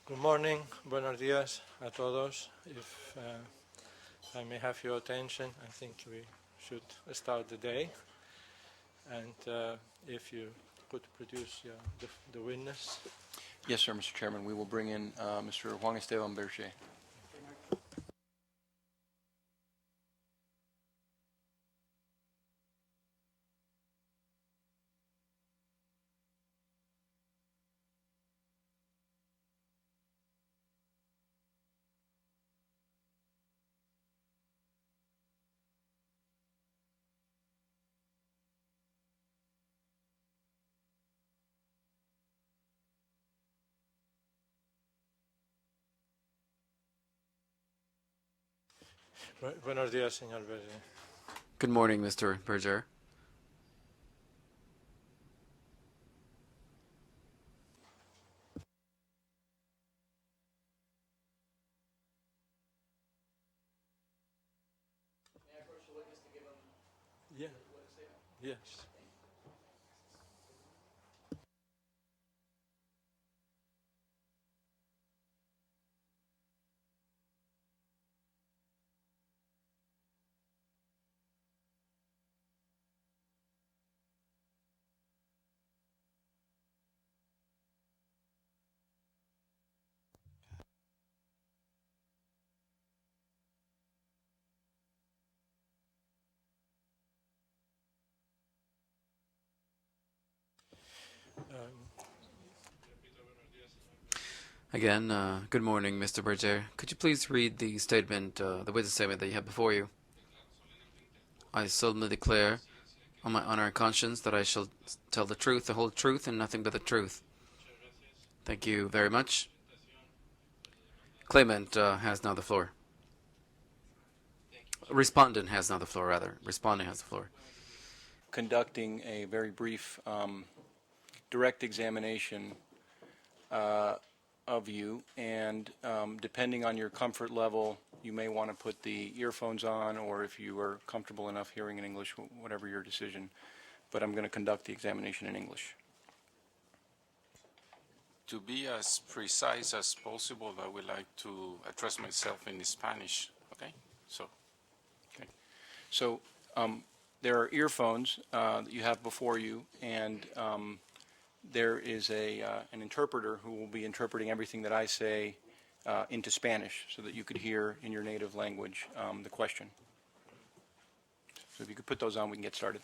Good morning, buenos días a todos. If I may have your attention, I think we should start the day. And if you could produce the witness. Yes, sir, Mr. Chairman. We will bring in Mr. Juan Esteban Berger. Buenos días, señor Berger. Good morning, Mr. Berger. May I approach the witness to give him Yeah. witness statement? Yes. Again, good morning, Mr. Berger. Could you please read the statement, the witness statement that you have before you? I solemnly declare on my honor and conscience that I shall tell the truth, the whole truth, and nothing but the truth. Thank you very much. Claimant has now the floor. Respondent has now the floor, rather. Respondent has the floor. Conducting a very brief direct examination of you, and depending on your comfort level, you may want to put the earphones on, or if you are comfortable enough hearing in English, whatever your decision. But I'm going to conduct the examination in English. To be as precise as possible, I would like to address myself in Spanish, okay? So there are earphones that you have before you, and there is an interpreter who will be interpreting everything that I say into Spanish so that you could hear in your native language the question. So if you could put those on, we can get started.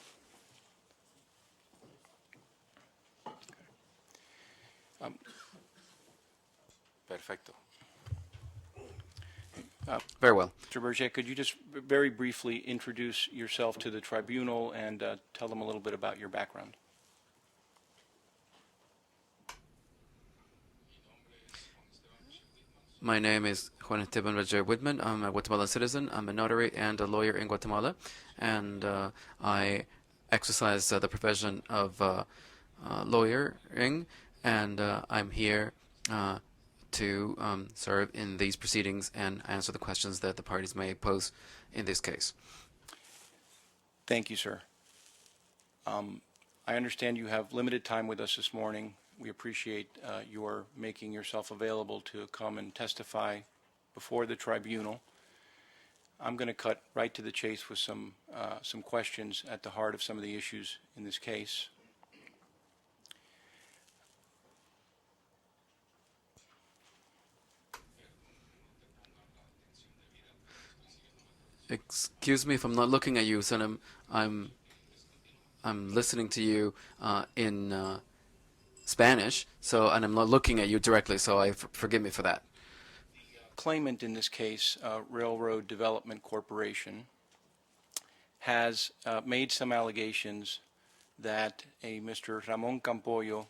Perfecto. Very well. Mr. Berger, could you just very briefly introduce yourself to the tribunal and tell them a little bit about your background? My name is Juan Esteban Berger Whitman. I'm a Guatemalan citizen. I'm a notary and a lawyer in Guatemala, and I exercise the profession of lawyering, and I'm here to serve in these proceedings and answer the questions that the parties may pose in this case. Thank you, sir. I understand you have limited time with us this morning. We appreciate your making yourself available to come and testify before the tribunal. I'm going to cut right to the chase with some questions at the heart of some of the issues in this case. Excuse me if I'm not looking at you, son. I'm listening to you in Spanish, and I'm not looking at you directly, so forgive me for that. Claimant in this case, Railroad Development Corporation, has made some allegations that a Mr. Ramon Campollo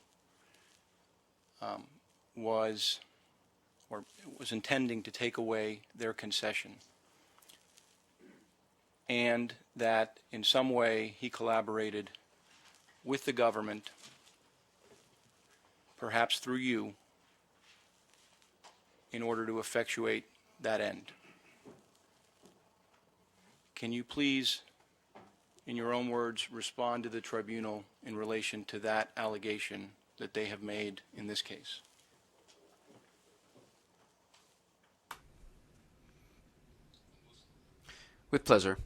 was intending to take away their concession, and that in some way he collaborated with the government, perhaps through you, in order to effectuate that end. Can you please, in your own words, respond to the tribunal in relation to that allegation that they have made in this case? With pleasure.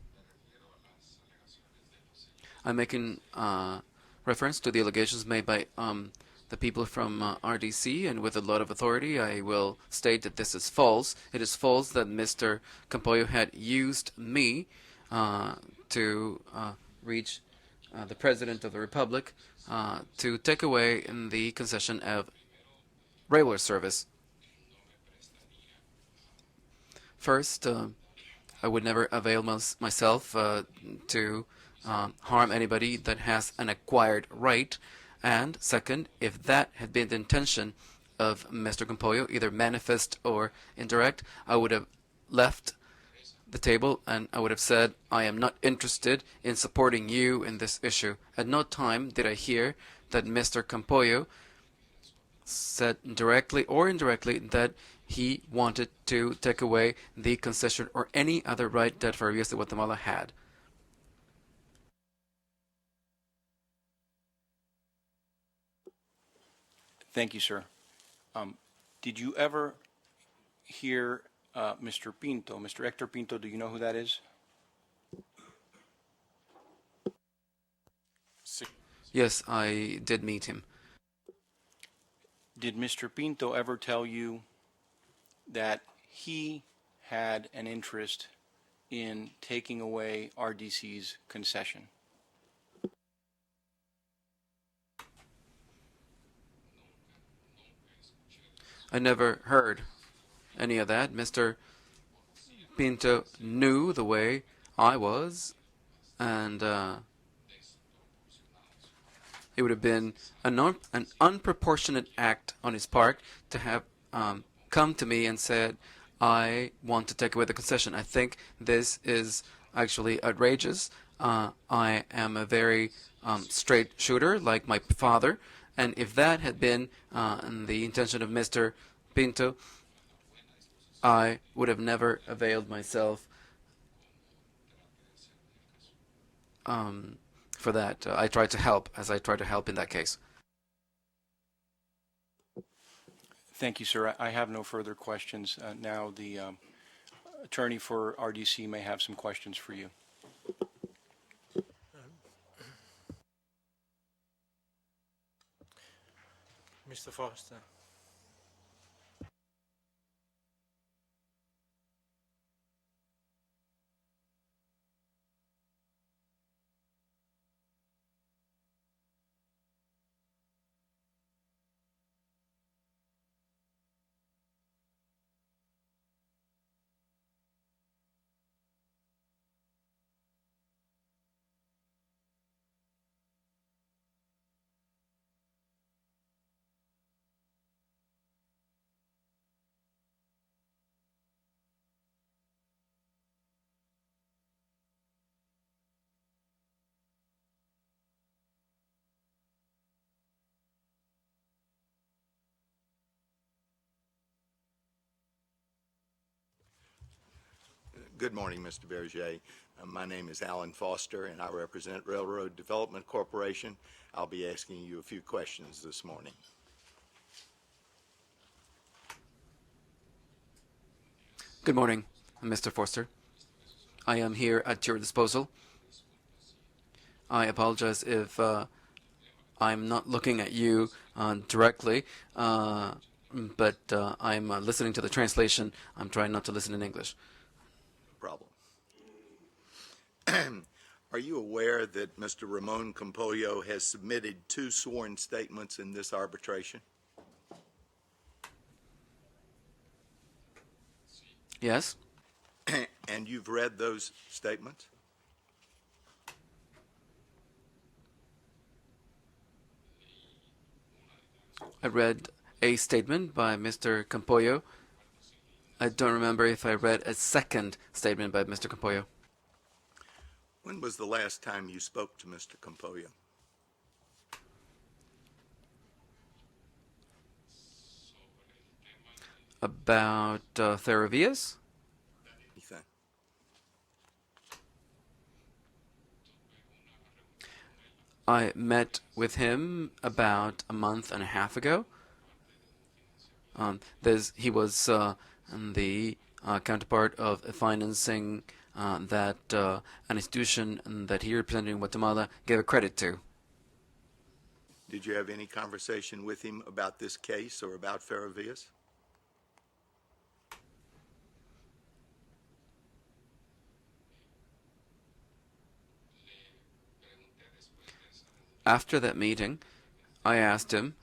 I'm making reference to the allegations made by the people from RDC, and with a lot of authority, I will state that this is false. It is false that Mr. Campoyo had used me to reach the President of the Republic to take away the concession of railway service. First, I would never avail myself to harm anybody that has an acquired right. And second, if that had been the intention of Mr. Campoyo, either manifest or indirect, I would have left the table and I would have said, I am not interested in supporting you in this issue. At no time did I hear that Mr. Campoyo said directly or indirectly that he wanted to take away the concession or any other right that Ferrovías de Guatemala had. Thank you, sir. Did you ever hear Mr. Pinto, Mr. Hector Pinto, do you know who that is? Yes, I did meet him. Did Mr. Pinto ever tell you that he had an interest in taking away RDC's concession? I never heard any of that. Mr. Pinto knew the way I was, and it would have been an unproportionate act on his part to have come to me and said, I want to take away the concession. I think this is actually outrageous. I am a very straight shooter, like my father, and if that had been the intention of Mr. Pinto, I would have never availed myself for that. I tried to help, as I tried to help in that case. Thank you, sir. I have no further questions. Now the attorney for RDC may have some questions for you. Mr. Foster. Good morning, Mr. Berger. My name is Alan Foster, and I represent Railroad Development Corporation. I'll be asking you a few questions this morning. Good morning, Mr. Forster. I am here at your disposal. I apologize if I'm not looking at you directly, but I'm listening to the translation. I'm trying not to listen in English. Problem. Are you aware that Mr. Ramon Campoyo has submitted 2 sworn statements in this arbitration? Yes? And you've read those statements? I read a statement by Mr. Campoyo. I don't remember if I read a second statement by Mr. Campoyo. When was the last time you spoke to Mr. Campoyo? About Ferrovías? Anything? I met with him about a month and a half ago. He was the counterpart of financing that an institution that he represented in Guatemala gave a credit to. Did you have any conversation with him about this case or about Ferrovias? After that meeting, I asked him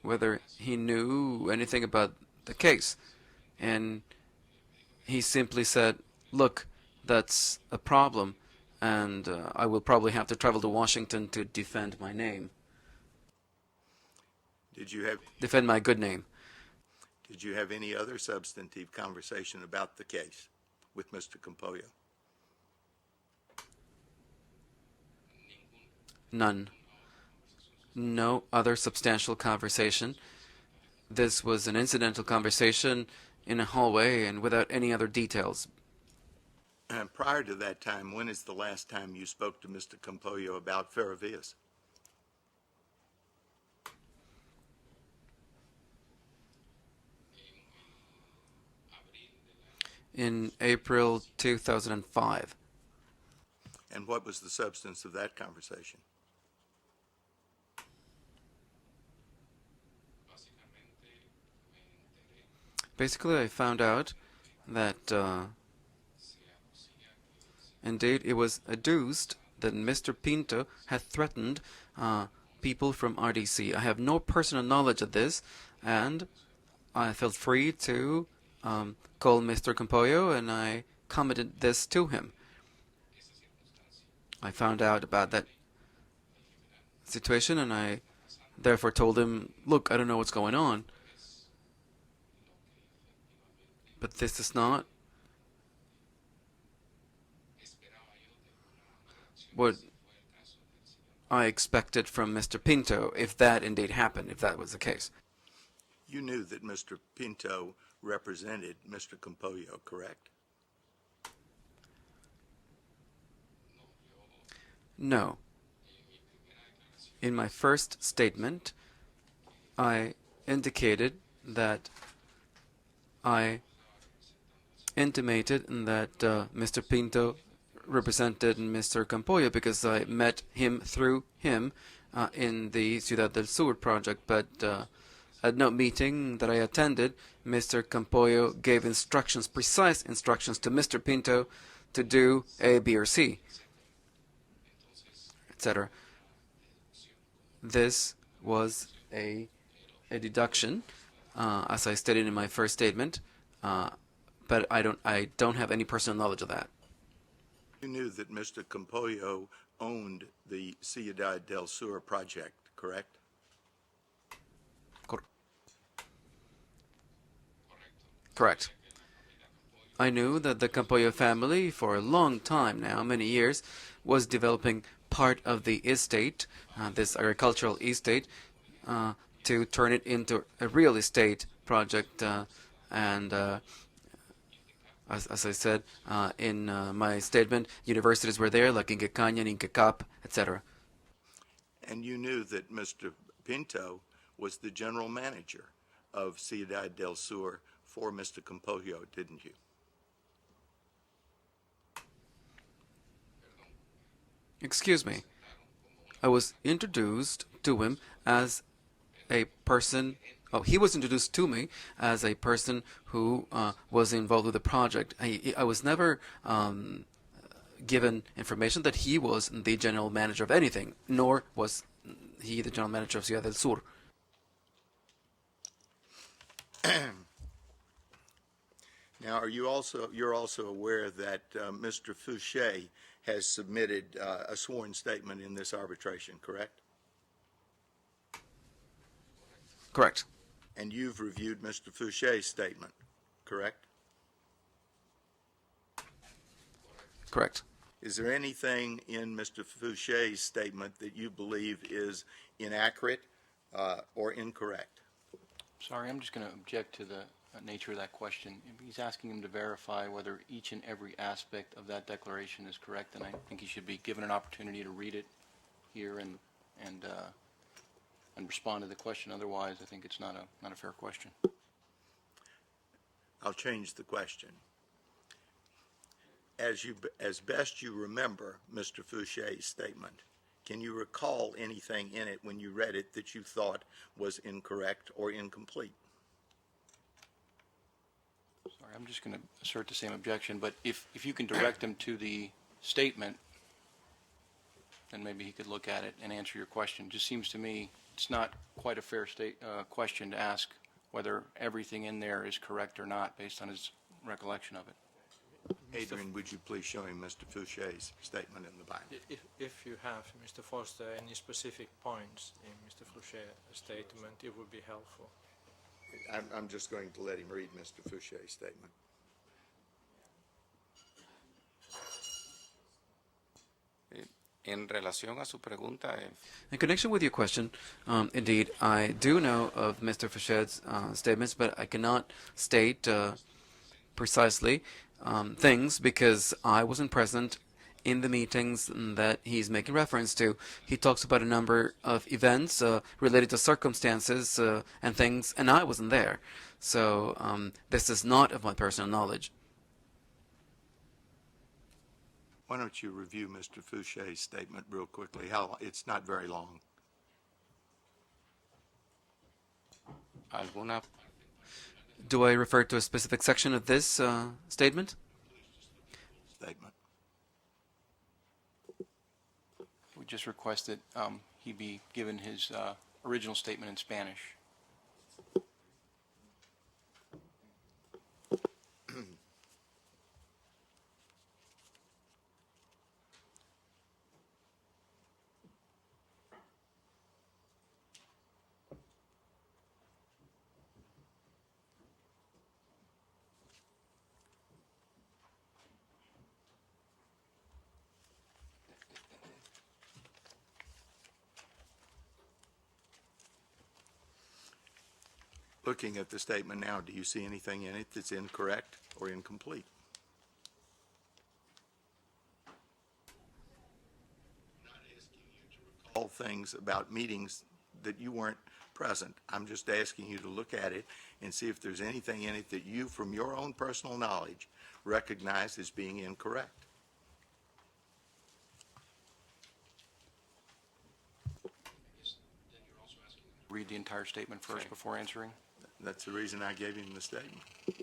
whether he knew anything about the case, and he simply said, "Look, that's a problem, and I will probably have to travel to Washington to defend my name, defend my good name." Did you have any other substantive conversation about the case with Mr. Campoyo? None. No other substantial conversation. This was an incidental conversation in a hallway and without any other details. And prior to that time, when is the last time you spoke to Mr. Campoyo about Ferrovias? In April 2005. And what was the substance of that conversation? Basically, I found out that indeed it was adduced that Mr. Pinto had threatened people from RDC. I have no personal knowledge of this, and I felt free to call Mr. Campoyo, and I commented this to him. I found out about that situation, and I therefore told him, "Look, I don't know what's going on, but this is not what I expected from Mr. Pinto, if that indeed happened, if that was the case." You knew that Mr. Pinto represented Mr. Campoyo, correct? No. In my first statement, I indicated that I intimated that Mr. Pinto represented Mr. Campoyo because I met him through him in the Ciudad del Sur project, but at no meeting that I attended, Mr. Campoyo gave instructions, precise instructions to Mr. Pinto to do A, B, or C, etc. This was a deduction, as I stated in my first statement, but I don't have any personal knowledge of that. You knew that Mr. Campoyo owned the Ciudad del Sur project, correct? Correct. I knew that the Campoyo family, for a long time now, many years, was developing part of the estate, this agricultural estate, to turn it into a real estate project. And as I said in my statement, universities were there, like Inca Caña and Inca Cap, etc. And you knew that Mr. Pinto was the general manager of Ciudad del Sur for Mr. Campoyo, didn't you? Excuse me. I was introduced to him as a person. Oh, he was introduced to me as a person who was involved with the project. I was never given information that he was the general manager of anything, nor was he the general manager of Ciudad del Sur. Now, you're also aware that Mr. Fouché has submitted a sworn statement in this arbitration, correct? Correct. And you've reviewed Mr. Fouché's statement, correct? Correct. Is there anything in Mr. Fouché's statement that you believe is inaccurate or incorrect? Sorry, I'm just going to object to the nature of that question. He's asking him to verify whether each and every aspect of that declaration is correct, and I think he should be given an opportunity to read it here and respond to the question. Otherwise, I think it's not a fair question. I'll change the question. as best you remember Mr. Fouché's statement, can you recall anything in it when you read it that you thought was incorrect or incomplete? Sorry, I'm just going to assert the same objection, but if you can direct him to the statement, then maybe he could look at it and answer your question. Just seems to me it's not quite a fair question to ask whether everything in there is correct or not based on his recollection of it. Adrian, would you please show him Mr. Fouché's statement in the binder? If you have, Mr. Foster, any specific points in Mr. Fouché's statement, it would be helpful. I'm just going to let him read Mr. Fouché's statement. En relación a su pregunta, In connection with your question, indeed, I do know of Mr. Fouché's statements, but I cannot state precisely things because I wasn't present in the meetings that he's making reference to. He talks about a number of events related to circumstances and things, and I wasn't there. So this is not of my personal knowledge. Why don't you review Mr. Fouché's statement real quickly? It's not very long. alguna Do I refer to a specific section of this statement? Statement. We just request that he be given his original statement in Spanish. Looking at the statement now, do you see anything in it that's incorrect or incomplete? I'm not asking you to recall things about meetings that you weren't present. I'm just asking you to look at it and see if there's anything in it that you, from your own personal knowledge, recognize as being incorrect. Read the entire statement first Okay. before answering. That's the reason I gave him the statement. I'm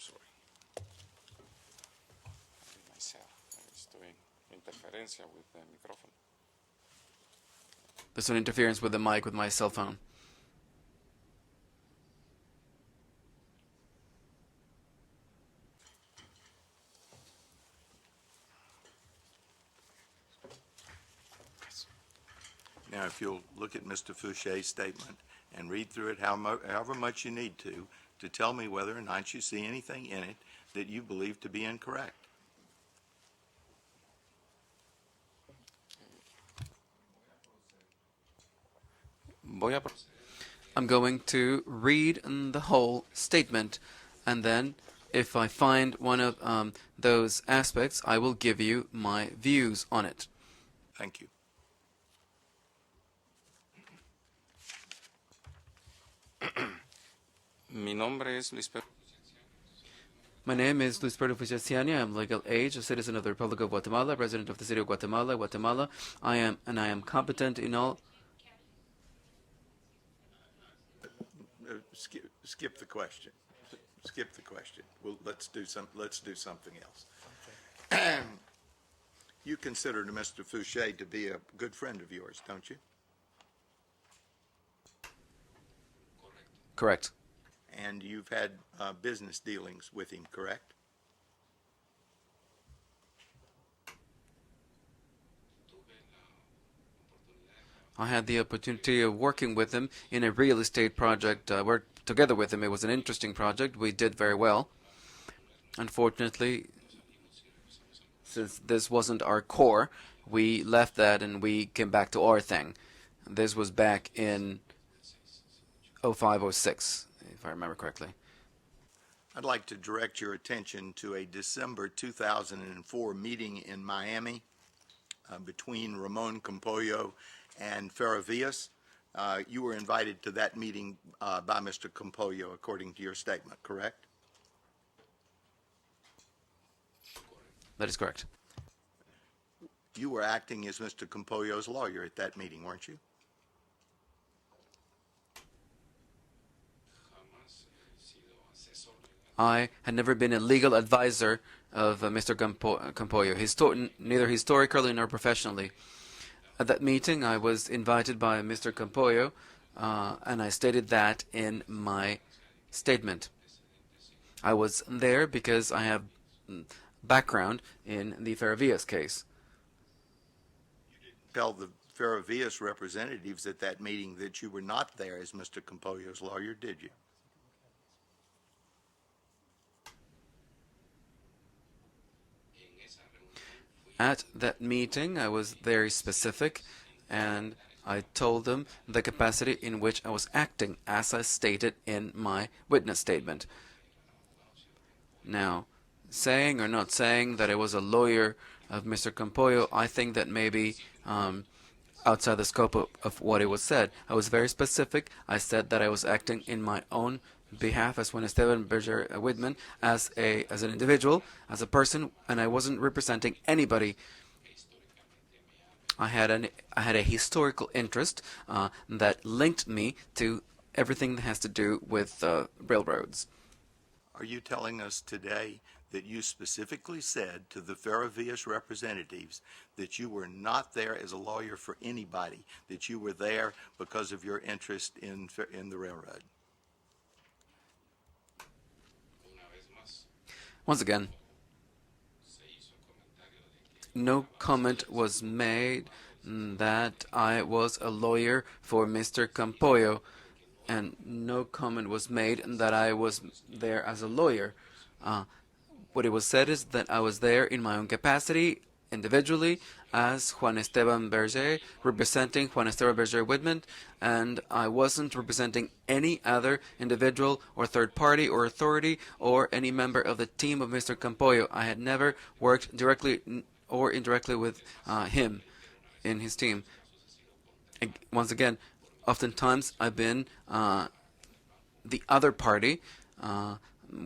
sorry. Myself. Estoy en interferencia with the microphone. There's an interference with the mic with my cell phone. Now, if you'll look at Mr. Fouché's statement and read through it however much you need to tell me whether or not you see anything in it that you believe to be incorrect. I'm going to read the whole statement, and then if I find one of those aspects, I will give you my views on it. Thank you. Mi nombre es Luis Pedro. My name is Luis Pedro Fuchesiani. I am legal age, a citizen of the Republic of Guatemala, resident of the city of Guatemala, Guatemala. I am competent in all. Skip the question. Skip the question. Well, let's do something else. You consider Mr. Fouché to be a good friend of yours, don't you? Correct. And you've had business dealings with him, correct? I had the opportunity of working with him in a real estate project. Worked together with him. It was an interesting project. We did very well. Unfortunately, since this wasn't our core, we left that and we came back to our thing. This was back in 05, 06, if I remember correctly. I'd like to direct your attention to a December 2004 meeting in Miami between Ramon Campollo and Feravias. You were invited to that meeting by Mr. Campollo, according to your statement, correct? That is correct. You were acting as Mr. Campoyo's lawyer at that meeting, weren't you? I had never been a legal advisor of Mr. Campoyo, neither historically nor professionally. At that meeting, I was invited by Mr. Campoyo, and I stated that in my statement. I was there because I have background in the Feravias case. Tell the Feravias representatives at that meeting that you were not there as Mr. Campoyo's lawyer, did you? At that meeting, I was very specific, and I told them the capacity in which I was acting, as I stated in my witness statement. Now, saying or not saying that I was a lawyer of Mr. Campoyo, I think that maybe outside the scope of what it was said. I was very specific. I said that I was acting in my own behalf as Juan Esteban Berger Whitman, as an individual, as a person, and I wasn't representing anybody. I had a historical interest that linked me to everything that has to do with railroads. Are you telling us today that you specifically said to the Feravias representatives that you were not there as a lawyer for anybody, that you were there because of your interest in the railroad? Once again, no comment was made that I was a lawyer for Mr. Campoyo, and no comment was made that I was there as a lawyer. What it was said is that I was there in my own capacity, individually, as Juan Esteban Berger, representing Juan Esteban Berger Whitman, and I wasn't representing any other individual or third party or authority or any member of the team of Mr. Campoyo. I had never worked directly or indirectly with him in his team. Once again, oftentimes I've been the other party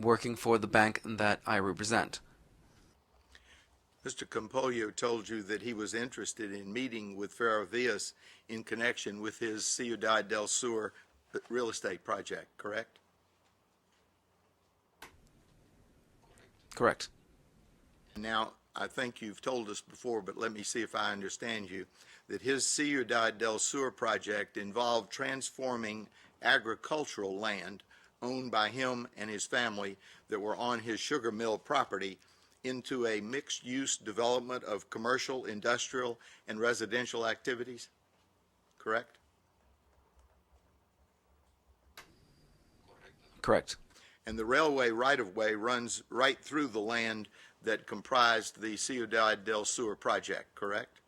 working for the bank that I represent. Mr. Campoyo told you that he was interested in meeting with Feravias in connection with his Ciudad del Sur real estate project, correct? Correct. Now, I think you've told us before, but let me see if I understand you, that his Ciudad del Sur project involved transforming agricultural land owned by him and his family that were on his sugar mill property into a mixed-use development of commercial, industrial, and residential activities, correct? Correct. And the railway right-of-way runs right through the land that comprised the Ciudad del Sur project, correct?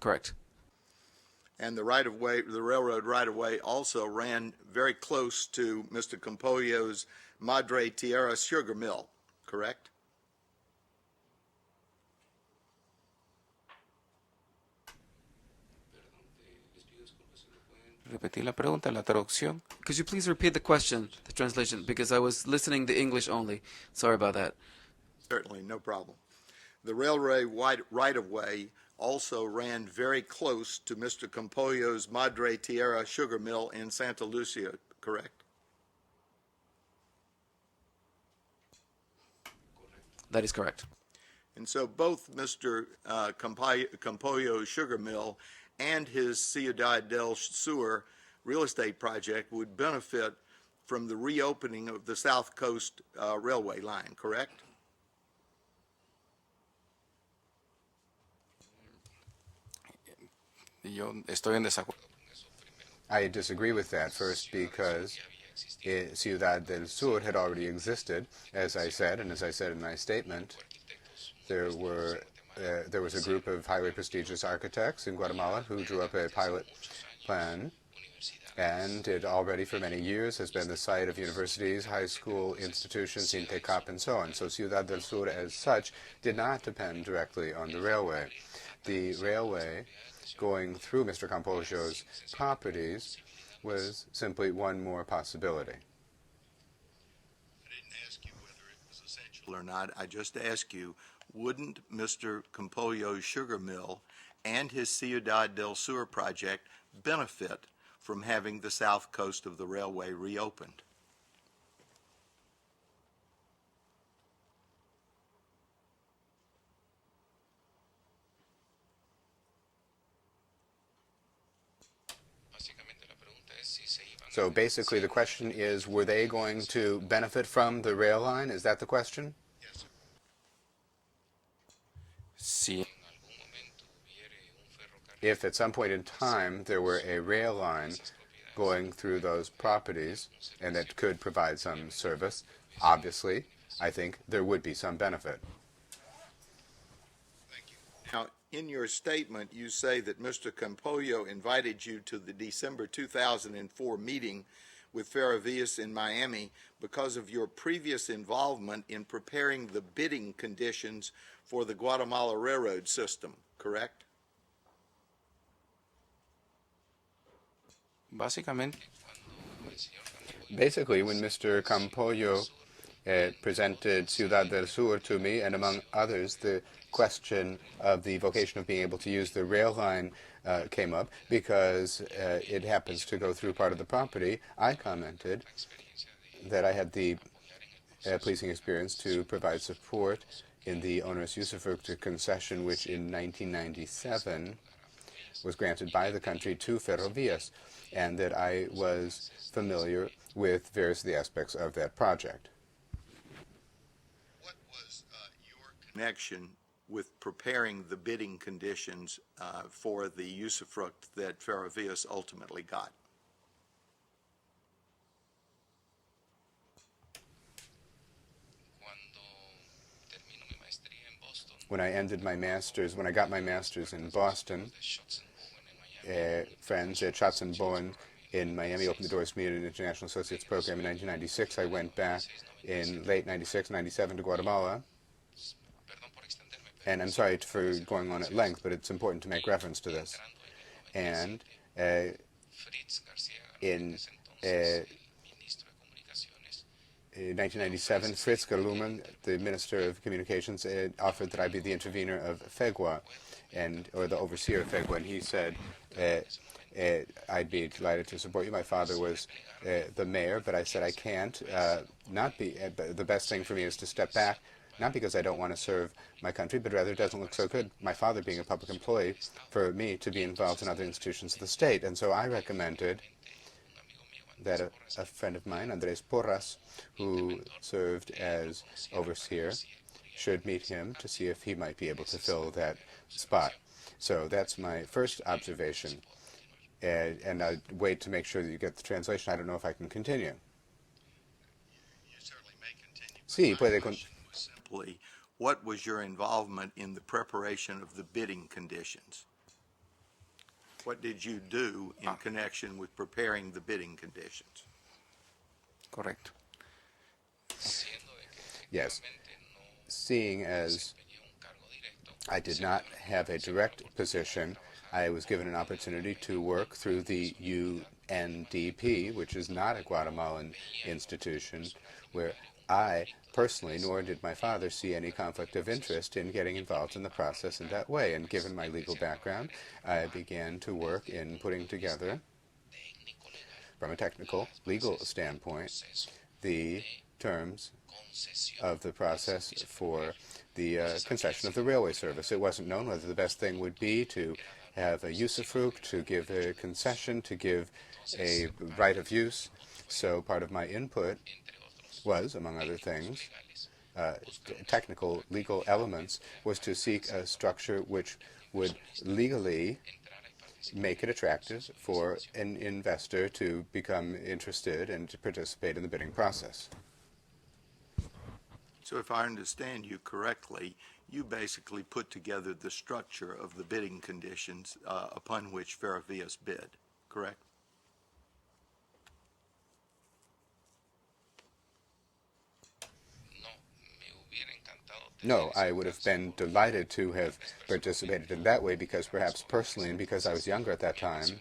Correct. And the right-of-way, the railroad right-of-way also ran very close to Mr. Campoyo's Madre Tierra sugar mill, correct? Repetir la pregunta, la traducción. Could you please repeat the question, the translation, because I was listening to English only. Sorry about that. Certainly, no problem. The railway right-of-way also ran very close to Mr. Campoyo's Madre Tierra sugar mill in Santa Lucia, correct? That is correct. And so both Mr. Campoyo's sugar mill and his Ciudad del Sur real estate project would benefit from the reopening of the South Coast Railway line, correct? Yo estoy en desacuerdo. I disagree with that, first because Ciudad del Sur had already existed, as I said, and as I said in my statement. There was a group of highly prestigious architects in Guatemala who drew up a pilot plan, and it already for many years has been the site of universities, high school institutions, INTECAP, and so on. So Ciudad del Sur as such did not depend directly on the railway. The railway going through Mr. Campoyo's properties was simply one more possibility. or not. I just ask you, wouldn't Mr. Campollo's sugar mill and his Ciudad del Sur project benefit from having the south coast of the railway reopened? So basically the question is, were they going to benefit from the rail line? Is that the question? Si If at some point in time there were a rail line going through those properties and that could provide some service, obviously, I think there would be some benefit. Now, in your statement, you say that Mr. Campollo invited you to the December 2004 meeting with Ferrovías in Miami because of your previous involvement in preparing the bidding conditions for the Guatemala railroad system, correct? básicamente, Basically, when Mr. Campollo presented Ciudad del Sur to me, and among others, the question of the vocation of being able to use the rail line came up because it happens to go through part of the property. I commented that I had the pleasing experience to provide support in the onerous usufruct concession, which in 1997 was granted by the country to Ferrovías, and that I was familiar with various of the aspects of that project. What was your connection with preparing the bidding conditions for the usufruct that Ferrovías ultimately got? When I ended my master's, when I got my master's in Boston, friends at Schatz and Bowen in Miami opened the doors to me at an International Associates program in 1996. I went back in late 96, 97 to Guatemala. And I'm sorry for going on at length, but it's important to make reference to this. And in 1997, Fritz Garluman, the Minister of Communications, offered that I be the intervener of FEGUA, or the overseer of FEGUA, and he said, I'd be delighted to support you. My father was the mayor, but I said I can't not be. The best thing for me is to step back, not because I don't want to serve my country, but rather it doesn't look so good, my father being a public employee, for me to be involved in other institutions of the state. And so I recommended that a friend of mine, Andres Porras, who served as overseer, should meet him to see if he might be able to fill that spot. So that's my first observation. And I'd wait to make sure that you get the translation. I don't know if I can continue. You certainly may continue. Sí, puede Simply, what was your involvement in the preparation of the bidding conditions? What did you do in connection with preparing the bidding conditions? correcto. Yes. Seeing as I did not have a direct position, I was given an opportunity to work through the UNDP, which is not a Guatemalan institution, where I personally, nor did my father, see any conflict of interest in getting involved in the process in that way. And given my legal background, I began to work in putting together, from a technical, legal standpoint, the terms of the process for the concession of the railway service. It wasn't known whether the best thing would be to have a usufruct, to give a concession, to give a right of use. So part of my input was, among other things, technical legal elements, was to seek a structure which would legally make it attractive for an investor to become interested and to participate in the bidding process. So if I understand you correctly, you basically put together the structure of the bidding conditions upon which Ferrovías bid, correct? No, I would have been delighted to have participated in that way because perhaps personally and because I was younger at that time,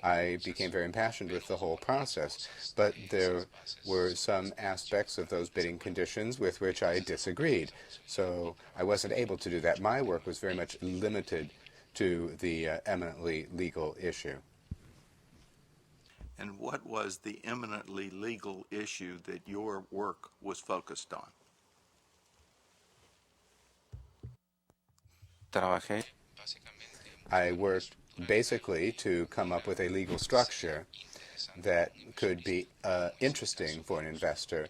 I became very impassioned with the whole process. But there were some aspects of those bidding conditions with which I disagreed. So I wasn't able to do that. My work was very much limited to the eminently legal issue. And what was the eminently legal issue that your work was focused on? Trabajé I worked basically to come up with a legal structure that could be interesting for an investor,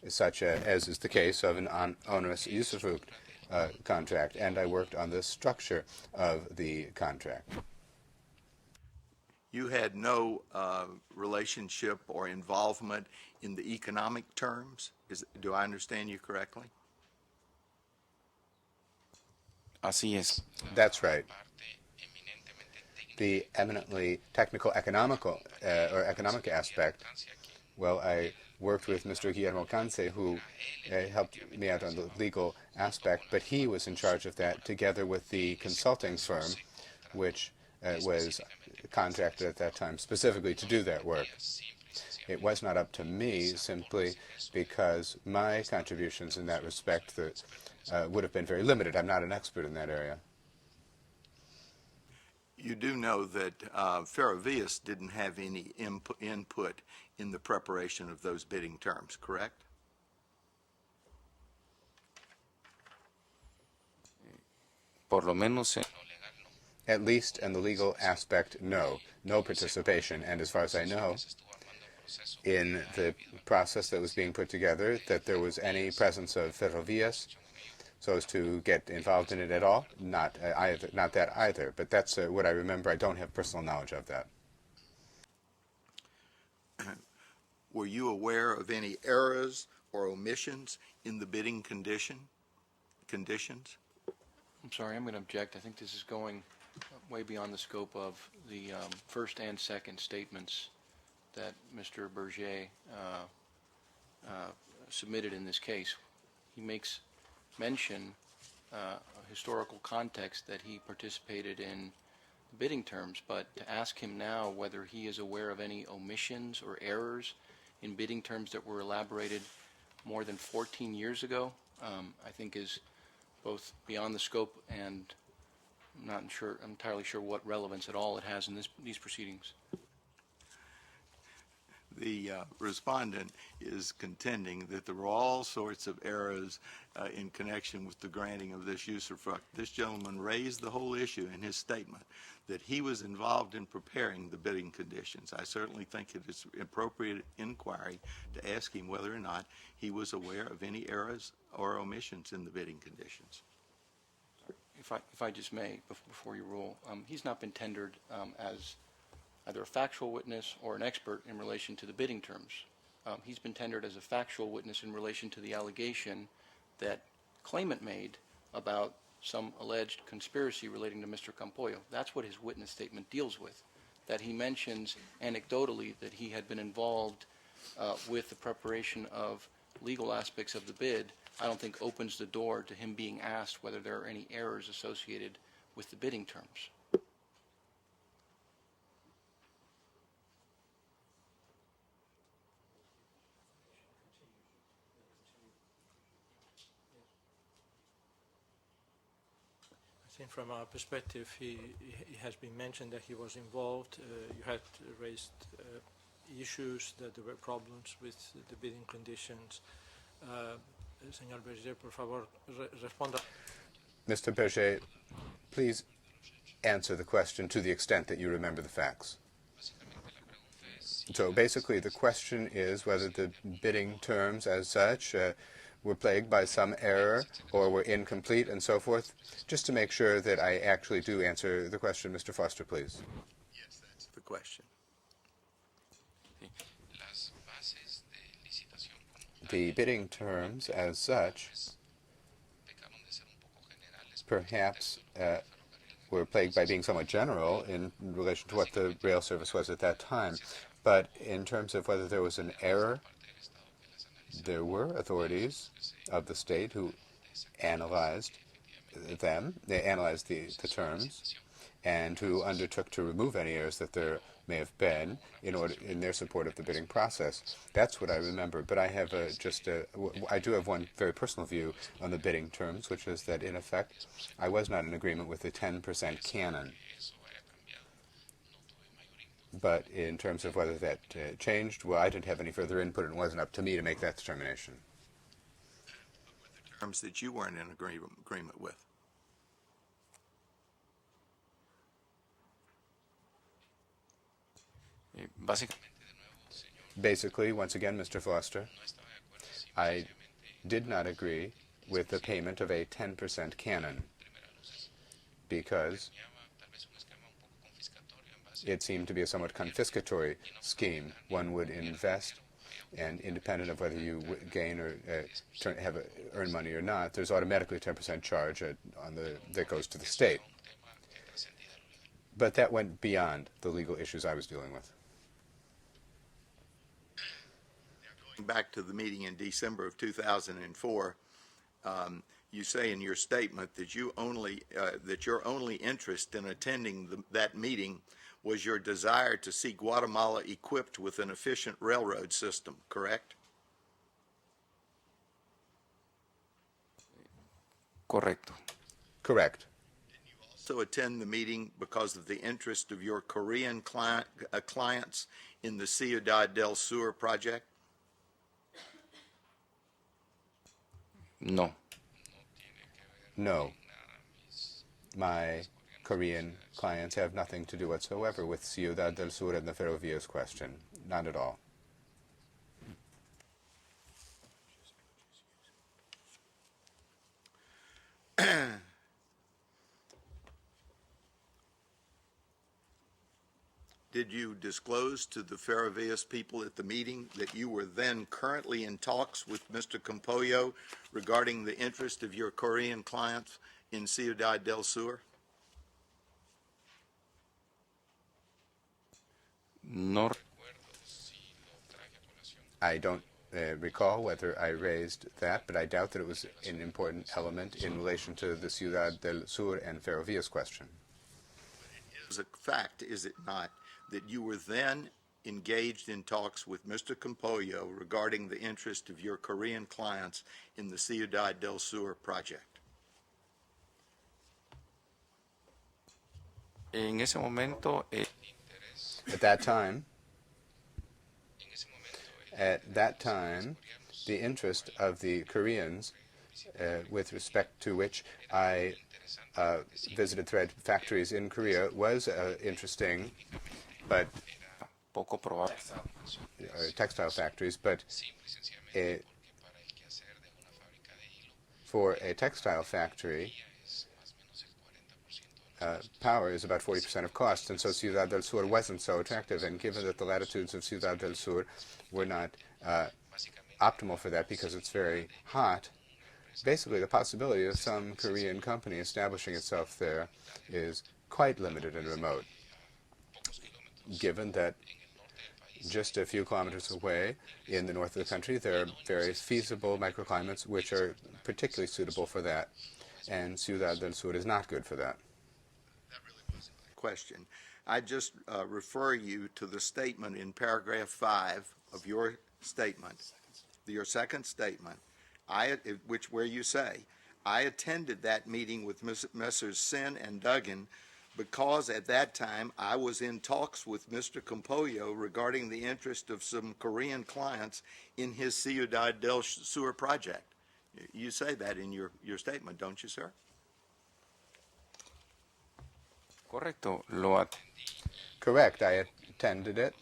such as is the case of an onerous usufruct contract, and I worked on the structure of the contract. You had no relationship or involvement in the economic terms? Do I understand you correctly? Así es. That's right. The eminently technical economical or economic aspect, well, I worked with Mr. Guillermo Canse, who helped me out on the legal aspect, but he was in charge of that together with the consulting firm, which was contracted at that time specifically to do that work. It was not up to me simply because my contributions in that respect would have been very limited. I'm not an expert in that area. You do know that Ferrovias didn't have any input in the preparation of those bidding terms, correct? Por lo menos At least in the legal aspect, no. No participation. And as far as I know, in the process that was being put together, that there was any presence of Ferrovias so as to get involved in it at all? Not that either. But that's what I remember. I don't have personal knowledge of that. Were you aware of any errors or omissions in the bidding conditions? I'm sorry, I'm going to object. I think this is going way beyond the scope of the first and second statements that Mr. Berger submitted in this case. He makes mention a historical context that he participated in bidding terms, but to ask him now whether he is aware of any omissions or errors in bidding terms that were elaborated more than 14 years ago, I think is both beyond the scope and I'm not entirely sure what relevance at all it has in these proceedings. The respondent is contending that there were all sorts of errors in connection with the granting of this usufruct. This gentleman raised the whole issue in his statement that he was involved in preparing the bidding conditions. I certainly think it is appropriate inquiry to ask him whether or not he was aware of any errors or omissions in the bidding conditions. If I just may, before you rule, he's not been tendered as either a factual witness or an expert in relation to the bidding terms. He's been tendered as a factual witness in relation to the allegation that claimant made about some alleged conspiracy relating to Mr. Campoyo. That's what his witness statement deals with, that he mentions anecdotally that he had been involved with the preparation of legal aspects of the bid. I don't think opens the door to him being asked whether there are any errors associated with the bidding terms. I think from our perspective, he has been mentioned that he was involved. You had raised issues, that there were problems with the bidding conditions. Señor Berger, por favor, responda. Mr. Berger, please answer the question to the extent that you remember the facts. So basically the question is whether the bidding terms as such were plagued by some error or were incomplete and so forth. Just to make sure that I actually do answer the question, Mr. Foster, please. Yes, that's the question. The bidding terms as such perhaps were plagued by being somewhat general in relation to what the rail service was at that time. But in terms of whether there was an error, there were authorities of the state who analyzed them. They analyzed the terms, and who undertook to remove any errors that there may have been in their support of the bidding process. That's what I remember. But I have I do have one very personal view on the bidding terms, which is that in effect, I was not in agreement with the 10% canon. But in terms of whether that changed, well, I didn't have any further input, and it wasn't up to me to make that determination. Terms that you weren't in agreement with. Basically, once again, Mr. Foster, I did not agree with the payment of a 10% canon because it seemed to be a somewhat confiscatory scheme. One would invest, and independent of whether you gain or earn money or not, there's automatically a 10% charge that goes to the state. But that went beyond the legal issues I was dealing with. Back to the meeting in December of 2004, you say in your statement that your only interest in attending that meeting was your desire to see Guatemala equipped with an efficient railroad system, correct? Correcto. Correct. Also attend the meeting because of the interest of your Korean clients in the Ciudad del Sur project? No. No. My Korean clients have nothing to do whatsoever with Ciudad del Sur and the Ferrovías question. Not at all. Did you disclose to the Ferrovías people at the meeting that you were then currently in talks with Mr. Campollo regarding the interest of your Korean clients in Ciudad del Sur? No. I don't recall whether I raised that, but I doubt that it was an important element in relation to the Ciudad del Sur and Ferrovías question. It is a fact, is it not, that you were then engaged in talks with Mr. Campollo regarding the interest of your Korean clients in the Ciudad del Sur project? En ese momento, At that time, the interest of the Koreans, with respect to which I visited thread factories in Korea, was interesting, but poco probable. Textile factories, but for a textile factory, power is about 40% of cost, and so Ciudad del Sur wasn't so attractive. And given that the latitudes of Ciudad del Sur were not optimal for that because it's very hot, basically the possibility of some Korean company establishing itself there is quite limited and remote, given that just a few kilometers away in the north of the country there are various feasible microclimates which are particularly suitable for that, and Ciudad del Sur is not good for that. Question. I just refer you to the statement in paragraph 5 of your statement, your second statement, where you say, I attended that meeting with Messrs. Sin and Duggan because at that time I was in talks with Mr. Campollo regarding the interest of some Korean clients in his Ciudad del Sur project. You say that in your statement, don't you, sir? Correcto. Correct. I attended it,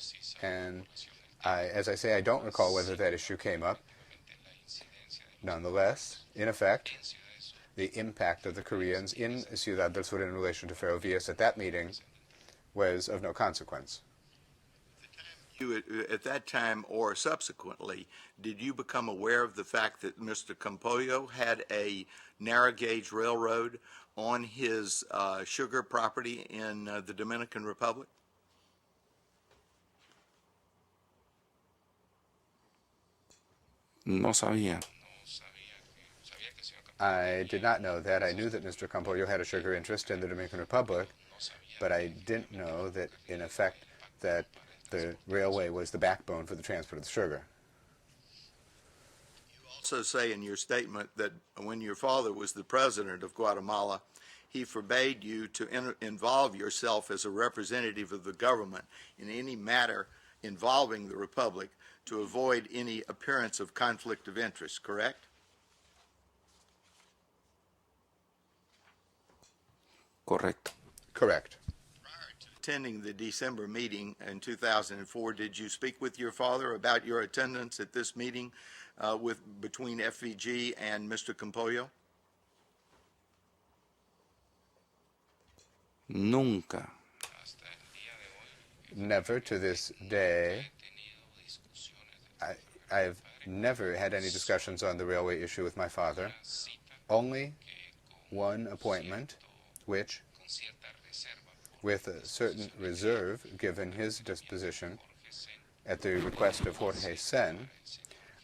and as I say, I don't recall whether that issue came up. Nonetheless, in effect, the impact of the Koreans in Ciudad del Sur in relation to Ferrovías at that meeting was of no consequence. At that time or subsequently, did you become aware of the fact that Mr. Campollo had a narrow gauge railroad on his sugar property in the Dominican Republic? No sabía. I did not know that. I knew that Mr. Campollo had a sugar interest in the Dominican Republic, but I didn't know that, in effect, that the railway was the backbone for the transport of the sugar. Also say in your statement that when your father was the president of Guatemala, he forbade you to involve yourself as a representative of the government in any matter involving the republic to avoid any appearance of conflict of interest, correct? Correcto. Correct. Attending the December meeting in 2004, did you speak with your father about your attendance at this meeting between FVG and Mr. Campollo? Nunca. Never to this day. I've never had any discussions on the railway issue with my father. Only one appointment, which, with a certain reserve given his disposition, at the request of Jorge Sen,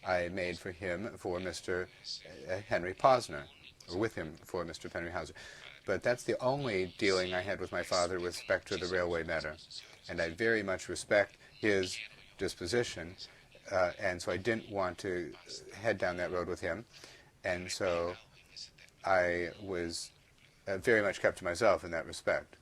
I made for him for Mr. Henry Posner, or with him for Mr. Henry Hauser. But that's the only dealing I had with my father with respect to the railway matter. And I very much respect his disposition, and so I didn't want to head down that road with him. And so I was very much kept to myself in that respect.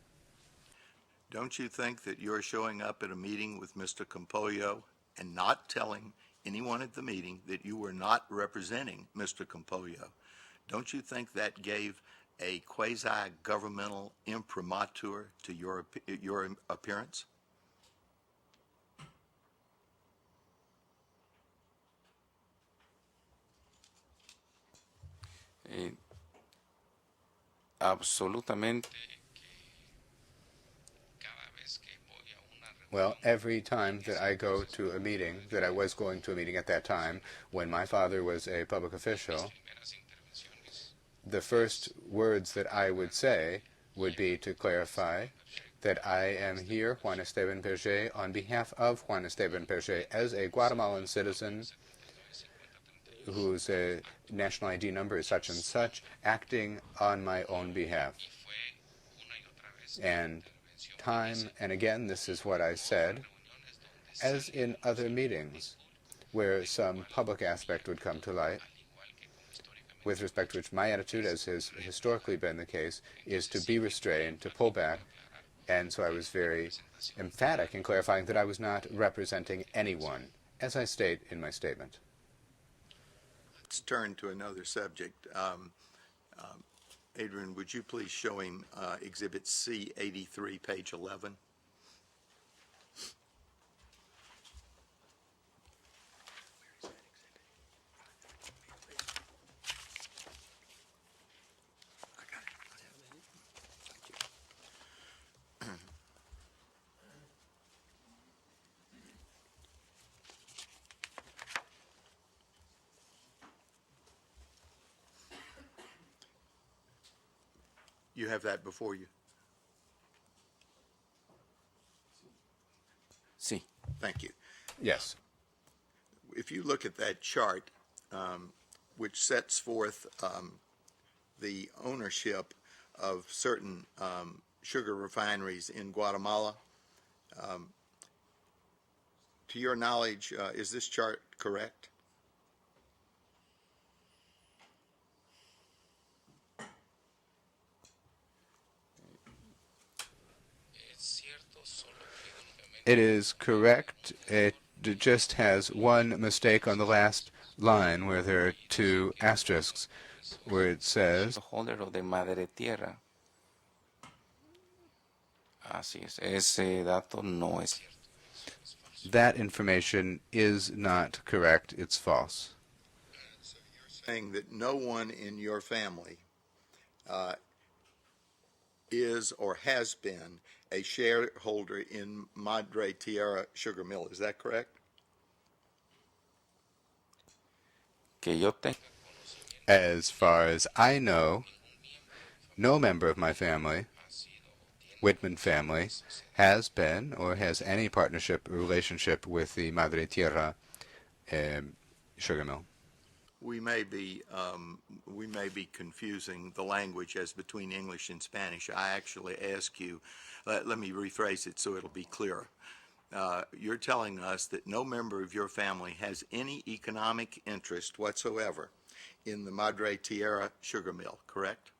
Don't you think that you're showing up at a meeting with Mr. Campollo and not telling anyone at the meeting that you were not representing Mr. Campollo? Don't you think that gave a quasi-governmental imprimatur to your appearance? Absolutamente. Well, every time that I go to a meeting, that I was going to a meeting at that time, when my father was a public official, the first words that I would say would be to clarify that I am here, Juan Esteban Berger, on behalf of Juan Esteban Berger, as a Guatemalan citizen whose national ID number is such and such, acting on my own behalf. And time and again, this is what I said, as in other meetings where some public aspect would come to light, with respect to which my attitude, as has historically been the case, is to be restrained, to pull back, and so I was very emphatic in clarifying that I was not representing anyone, as I state in my statement. Let's turn to another subject. Adrian, would you please show him Exhibit C83, page 11? You have that before you? Sí. Thank you. Yes. If you look at that chart, which sets forth the ownership of certain sugar refineries in Guatemala, to your knowledge, is this chart correct? It is correct. It just has one mistake on the last line where there are two asterisks where it says Holder of the Madre Tierra. Así es. Ese dato no es. that information is not correct. It's false. Saying that no one in your family is or has been a shareholder in Madre Tierra Sugar Mill. Is that correct? Que yo tenga. As far as I know, no member of my family, Whitman family, has been or has any partnership or relationship with the Madre Tierra sugar mill. we may be confusing the language as between English and Spanish. I actually ask you, let me rephrase it so it'll be clearer. You're telling us that no member of your family has any economic interest whatsoever in the Madre Tierra sugar mill, correct?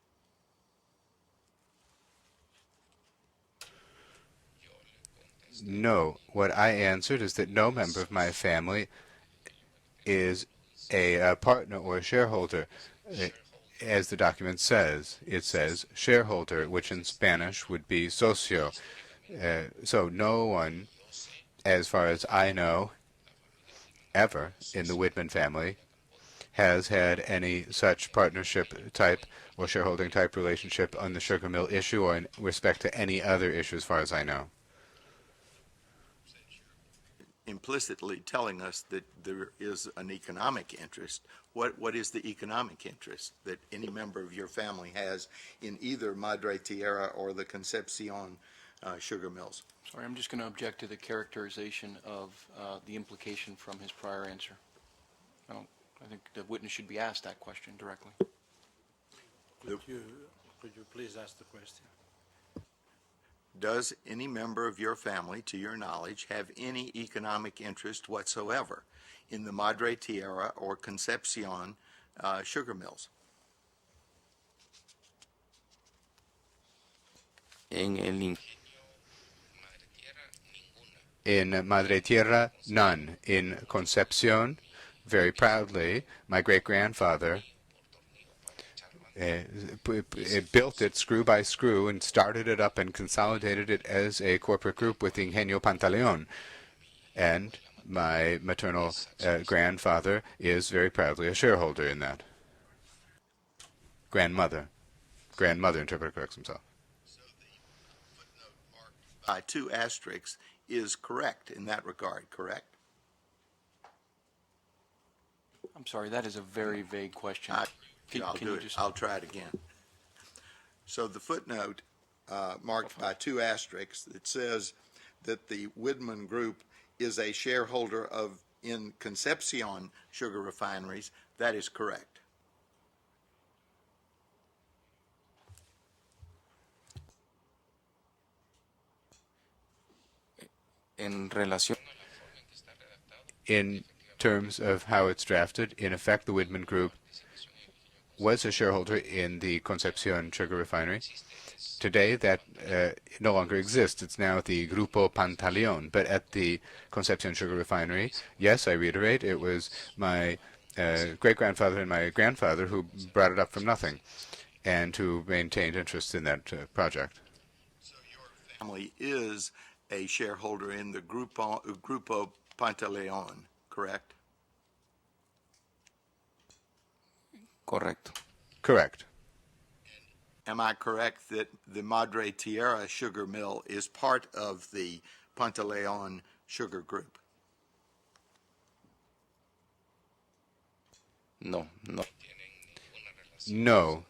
No. What I answered is that no member of my family is a partner or a shareholder. As the document says, it says shareholder, which in Spanish would be socio. So no one, as far as I know, ever in the Whitman family has had any such partnership type or shareholding type relationship on the sugar mill issue or in respect to any other issue as far as I know. Implicitly telling us that there is an economic interest. What is the economic interest that any member of your family has in either Madre Tierra or the Concepcion sugar mills? Sorry, I'm just going to object to the characterization of the implication from his prior answer. I think the witness should be asked that question directly. Could you please ask the question? Does any member of your family, to your knowledge, have any economic interest whatsoever in the Madre Tierra or Concepcion sugar mills? In Madre Tierra, none. In Concepcion, very proudly, my great-grandfather built it screw by screw and started it up and consolidated it as a corporate group with Ingenio Pantaleon. And my maternal grandfather is very proudly a shareholder in that. Grandmother, interpreter corrects himself. By 2 asterisks is correct in that regard, correct? I'm sorry, that is a very vague question. I'll try it again. So the footnote marked by 2 asterisks that says that the Whitman Group is a shareholder in Concepcion sugar refineries, that is correct. In terms of how it's drafted, in effect, the Whitman Group was a shareholder in the Concepcion sugar refinery. Today, that no longer exists. It's now the Grupo Pantaleon. But at the Concepcion sugar refinery, yes, I reiterate, it was my great-grandfather and my grandfather who brought it up from nothing and who maintained interest in that project. So your family is a shareholder in the Grupo Pantaleon, correct? Correct. Am I correct that the Madre Tierra sugar mill is part of the Pantaleon sugar group? No,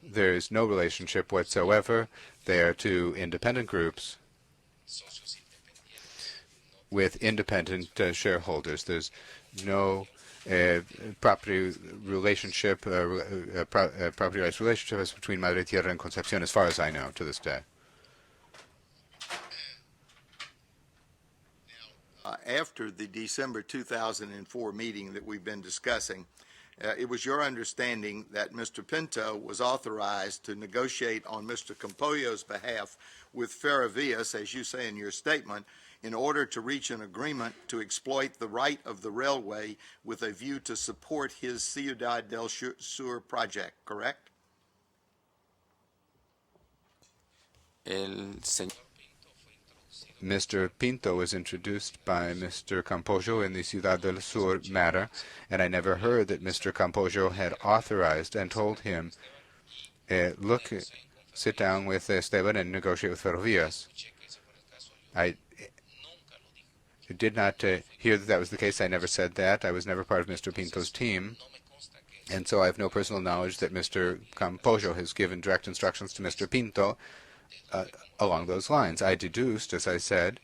there is no relationship whatsoever. They are 2 independent groups with independent shareholders. There's no property relationship, property rights relationship between Madre Tierra and Concepcion, as far as I know, to this day. After the December 2004 meeting that we've been discussing, it was your understanding that Mr. Pinto was authorized to negotiate on Mr. Campollo's behalf with Ferrovías, as you say in your statement, in order to reach an agreement to exploit the right of the railway with a view to support his Ciudad del Sur project, correct? Mr. Pinto was introduced by Mr. Campollo in the Ciudad del Sur matter, and I never heard that Mr. Campollo had authorized and told him, look, sit down with Esteban and negotiate with Ferrovías. I did not hear that was the case. I never said that. I was never part of Mr. Pinto's team, and so I have no personal knowledge that Mr. Campollo has given direct instructions to Mr. Pinto along those lines. I deduced, as I said,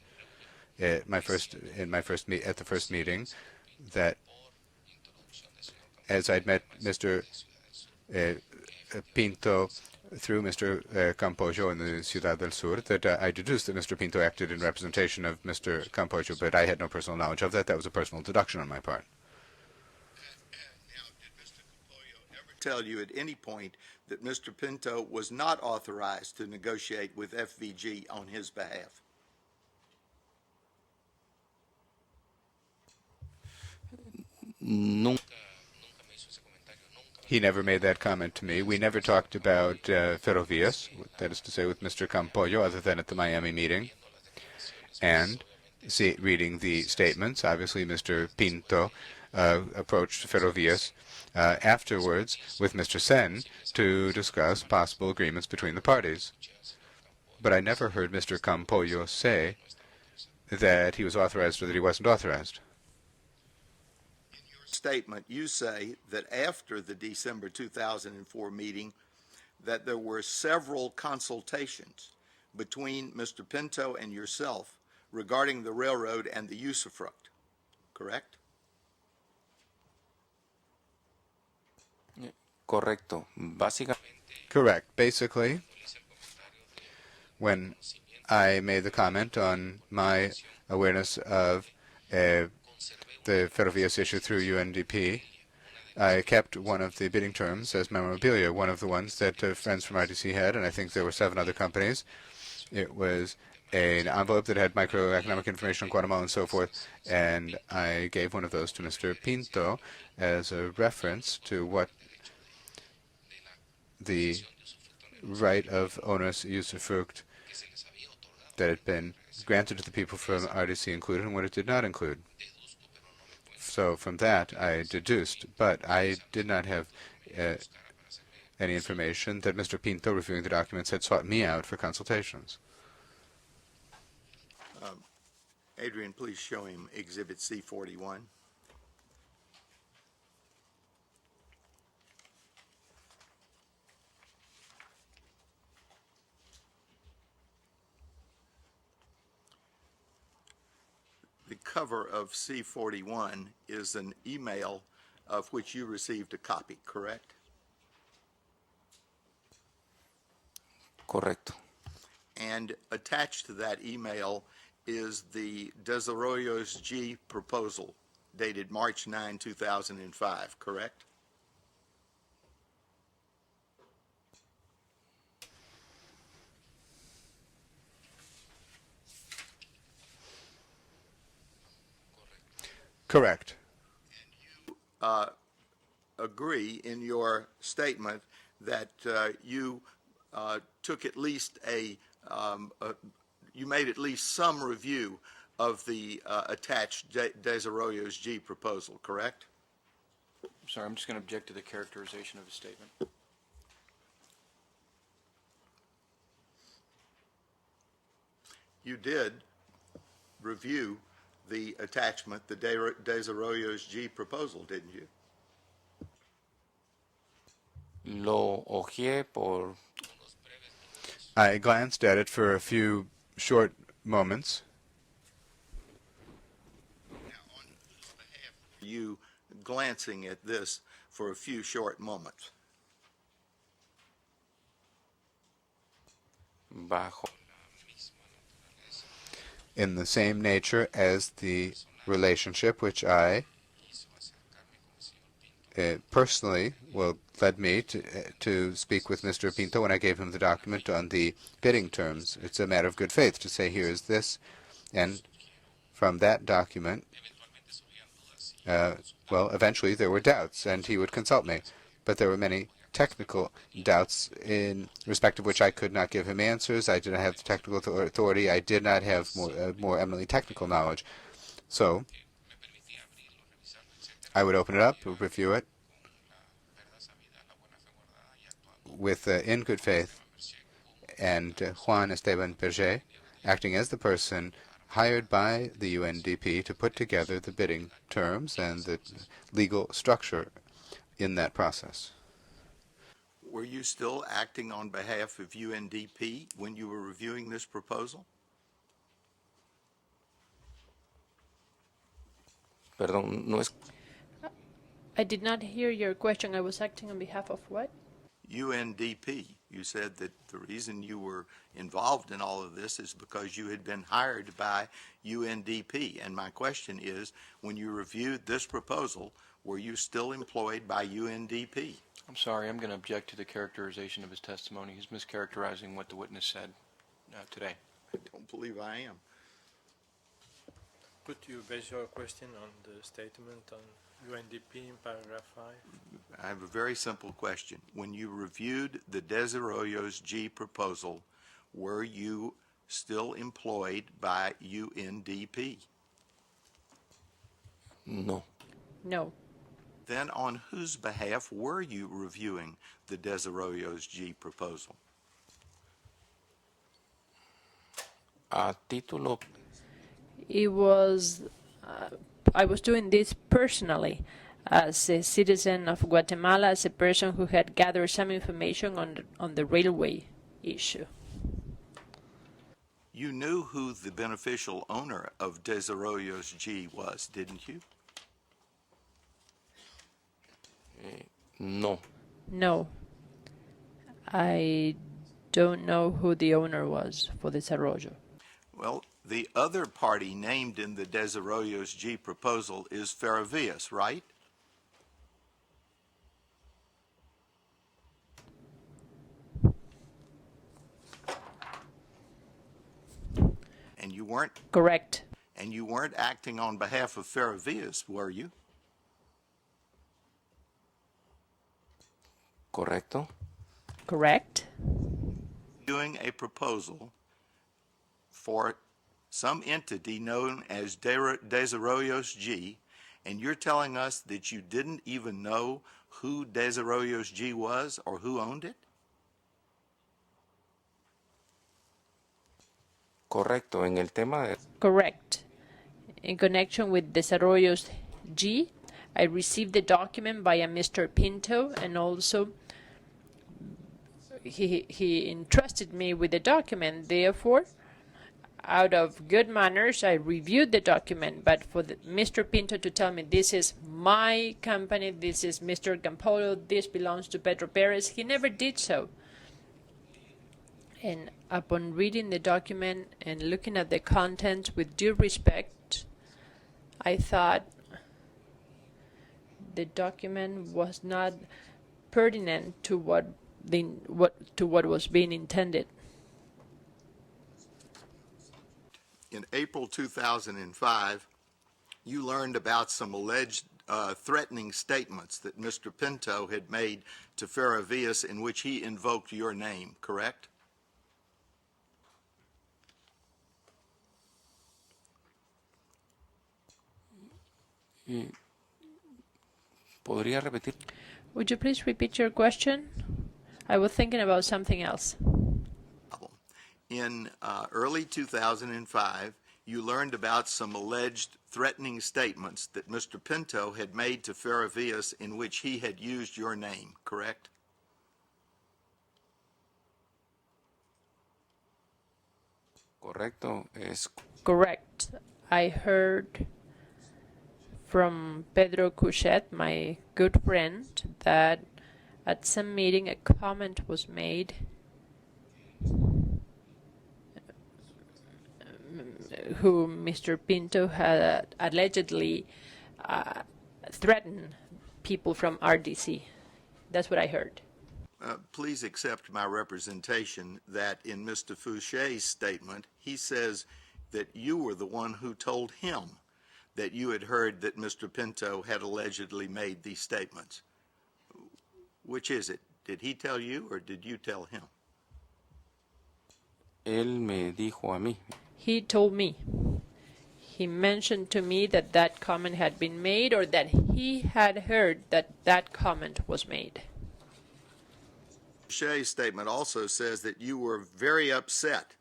at the first meeting, that as I'd met Mr. Pinto through Mr. Campoyo in the Ciudad del Sur, that I deduced that Mr. Pinto acted in representation of Mr. Campoyo, but I had no personal knowledge of that. That was a personal deduction on my part. Now, did Mr. Campoyo ever tell you at any point that Mr. Pinto was not authorized to negotiate with FVG on his behalf? He never made that comment to me. We never talked about Ferrovias, that is to say with Mr. Campoyo, other than at the Miami meeting. And reading the statements, obviously Mr. Pinto approached Ferrovias afterwards with Mr. Sen to discuss possible agreements between the parties. But I never heard Mr. Campoyo say that he was authorized or that he wasn't authorized. Statement, you say that after the December 2004 meeting that there were several consultations between Mr. Pinto and yourself regarding the railroad and the usufruct, correct? Correcto. Básicamente. Correct. Basically, when I made the comment on my awareness of the Ferrovias issue through UNDP, I kept one of the bidding terms as memorabilia, one of the ones that friends from RTC had, and I think there were 7 other companies. It was an envelope that had microeconomic information on Guatemala and so forth, and I gave one of those to Mr. Pinto as a reference to what the right of onerous usufruct that had been granted to the people from RDC included and what it did not include. So from that I deduced, but I did not have any information that Mr. Pinto, reviewing the documents, had sought me out for consultations. Adrian, please show him Exhibit C41. The cover of C41 is an email of which you received a copy, correct? Correcto. And attached to that email is the Desarrollos G proposal dated March 9, 2005, correct? Correct. Agree in your statement that you took at least you made at least some review of the attached Desarrollos G proposal, correct? Sorry, I'm just going to object to the characterization of his statement. You did review the attachment, the Desarrollos G proposal, didn't you? Lo hojeé por. I glanced at it for a few short moments. Now, on whose behalf were you glancing at this for a few short moments? Bajo. In the same nature as the relationship which I personally led me to speak with Mr. Pinto when I gave him the document on the bidding terms. It's a matter of good faith to say, here is this, and from that document, well, eventually there were doubts, and he would consult me, but there were many technical doubts in respect of which I could not give him answers. I did not have the technical authority. I did not have more eminently technical knowledge. So I would open it up, review it with in good faith, and Juan Esteban Berger, acting as the person hired by the UNDP to put together the bidding terms and the legal structure in that process. Were you still acting on behalf of UNDP when you were reviewing this proposal? Perdón, no es. I did not hear your question. I was acting on behalf of what? UNDP. You said that the reason you were involved in all of this is because you had been hired by UNDP. And my question is, when you reviewed this proposal, were you still employed by UNDP? I'm sorry, I'm going to object to the characterization of his testimony. He's mischaracterizing what the witness said today. I don't believe I am. Could you base your question on the statement on UNDP in paragraph 5? I have a very simple question. When you reviewed the Desarrollos G proposal, were you still employed by UNDP? No. No. Then on whose behalf were you reviewing the Desarrollos G proposal? A título, It was, I was doing this personally as a citizen of Guatemala, as a person who had gathered some information on the railway issue. You knew who the beneficial owner of Desarrollos G was, didn't you? no. No. I don't know who the owner was for Desarrollo. Well, the other party named in the Desarrollos G proposal is Ferrovías, right? And you weren't Correct. acting on behalf of Ferrovías, were you? Correcto. Correct. Doing a proposal for some entity known as Desarrollos G, and you're telling us that you didn't even know who Desarrollos G was or who owned it? Correcto. En el tema de Correct. In connection with Desarrollos G, I received the document via Mr. Pinto, and also he entrusted me with the document. Therefore, out of good manners, I reviewed the document, but for Mr. Pinto to tell me this is my company, this is Mr. Campolo, this belongs to Pedro Perez, he never did so. And upon reading the document and looking at the contents with due respect, I thought the document was not pertinent to what was being intended. In April 2005, you learned about some alleged threatening statements that Mr. Pinto had made to Ferrovías in which he invoked your name, correct? ¿Podría repetir? Would you please repeat your question? I was thinking about something else. In early 2005, you learned about some alleged threatening statements that Mr. Pinto had made to Ferrovías in which he had used your name, correct? Correcto. Es Correct. I heard from Pedro Cuchet, my good friend, that at some meeting a comment was made who Mr. Pinto had allegedly threatened people from RDC. That's what I heard. Please accept my representation that in Mr. Fouché's statement, he says that you were the one who told him that you had heard that Mr. Pinto had allegedly made these statements. Which is it? Did he tell you or did you tell him? Él me dijo a mí. He told me. He mentioned to me that that comment had been made, or that he had heard that that comment was made. Fouché's statement also says that you were very upset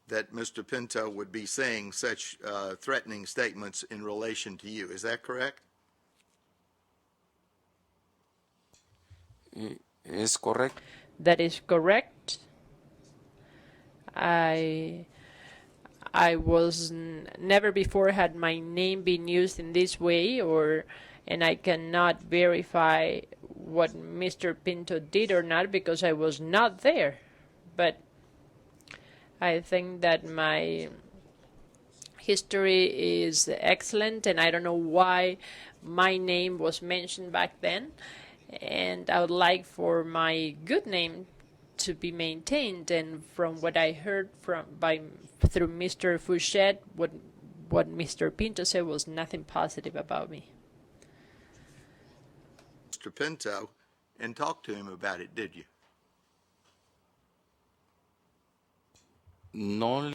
that Mr. Pinto would be saying such threatening statements in relation to you. Is that correct? Es correcto. That is correct. I was never before had my name been used in this way or and I cannot verify what Mr. Pinto did or not because I was not there. But I think that my history is excellent, and I don't know why my name was mentioned back then. And I would like for my good name to be maintained. And from what I heard through Mr. Fouchet, what Mr. Pinto said was nothing positive about me. Mr. Pinto, and talk to him about it, did you? No,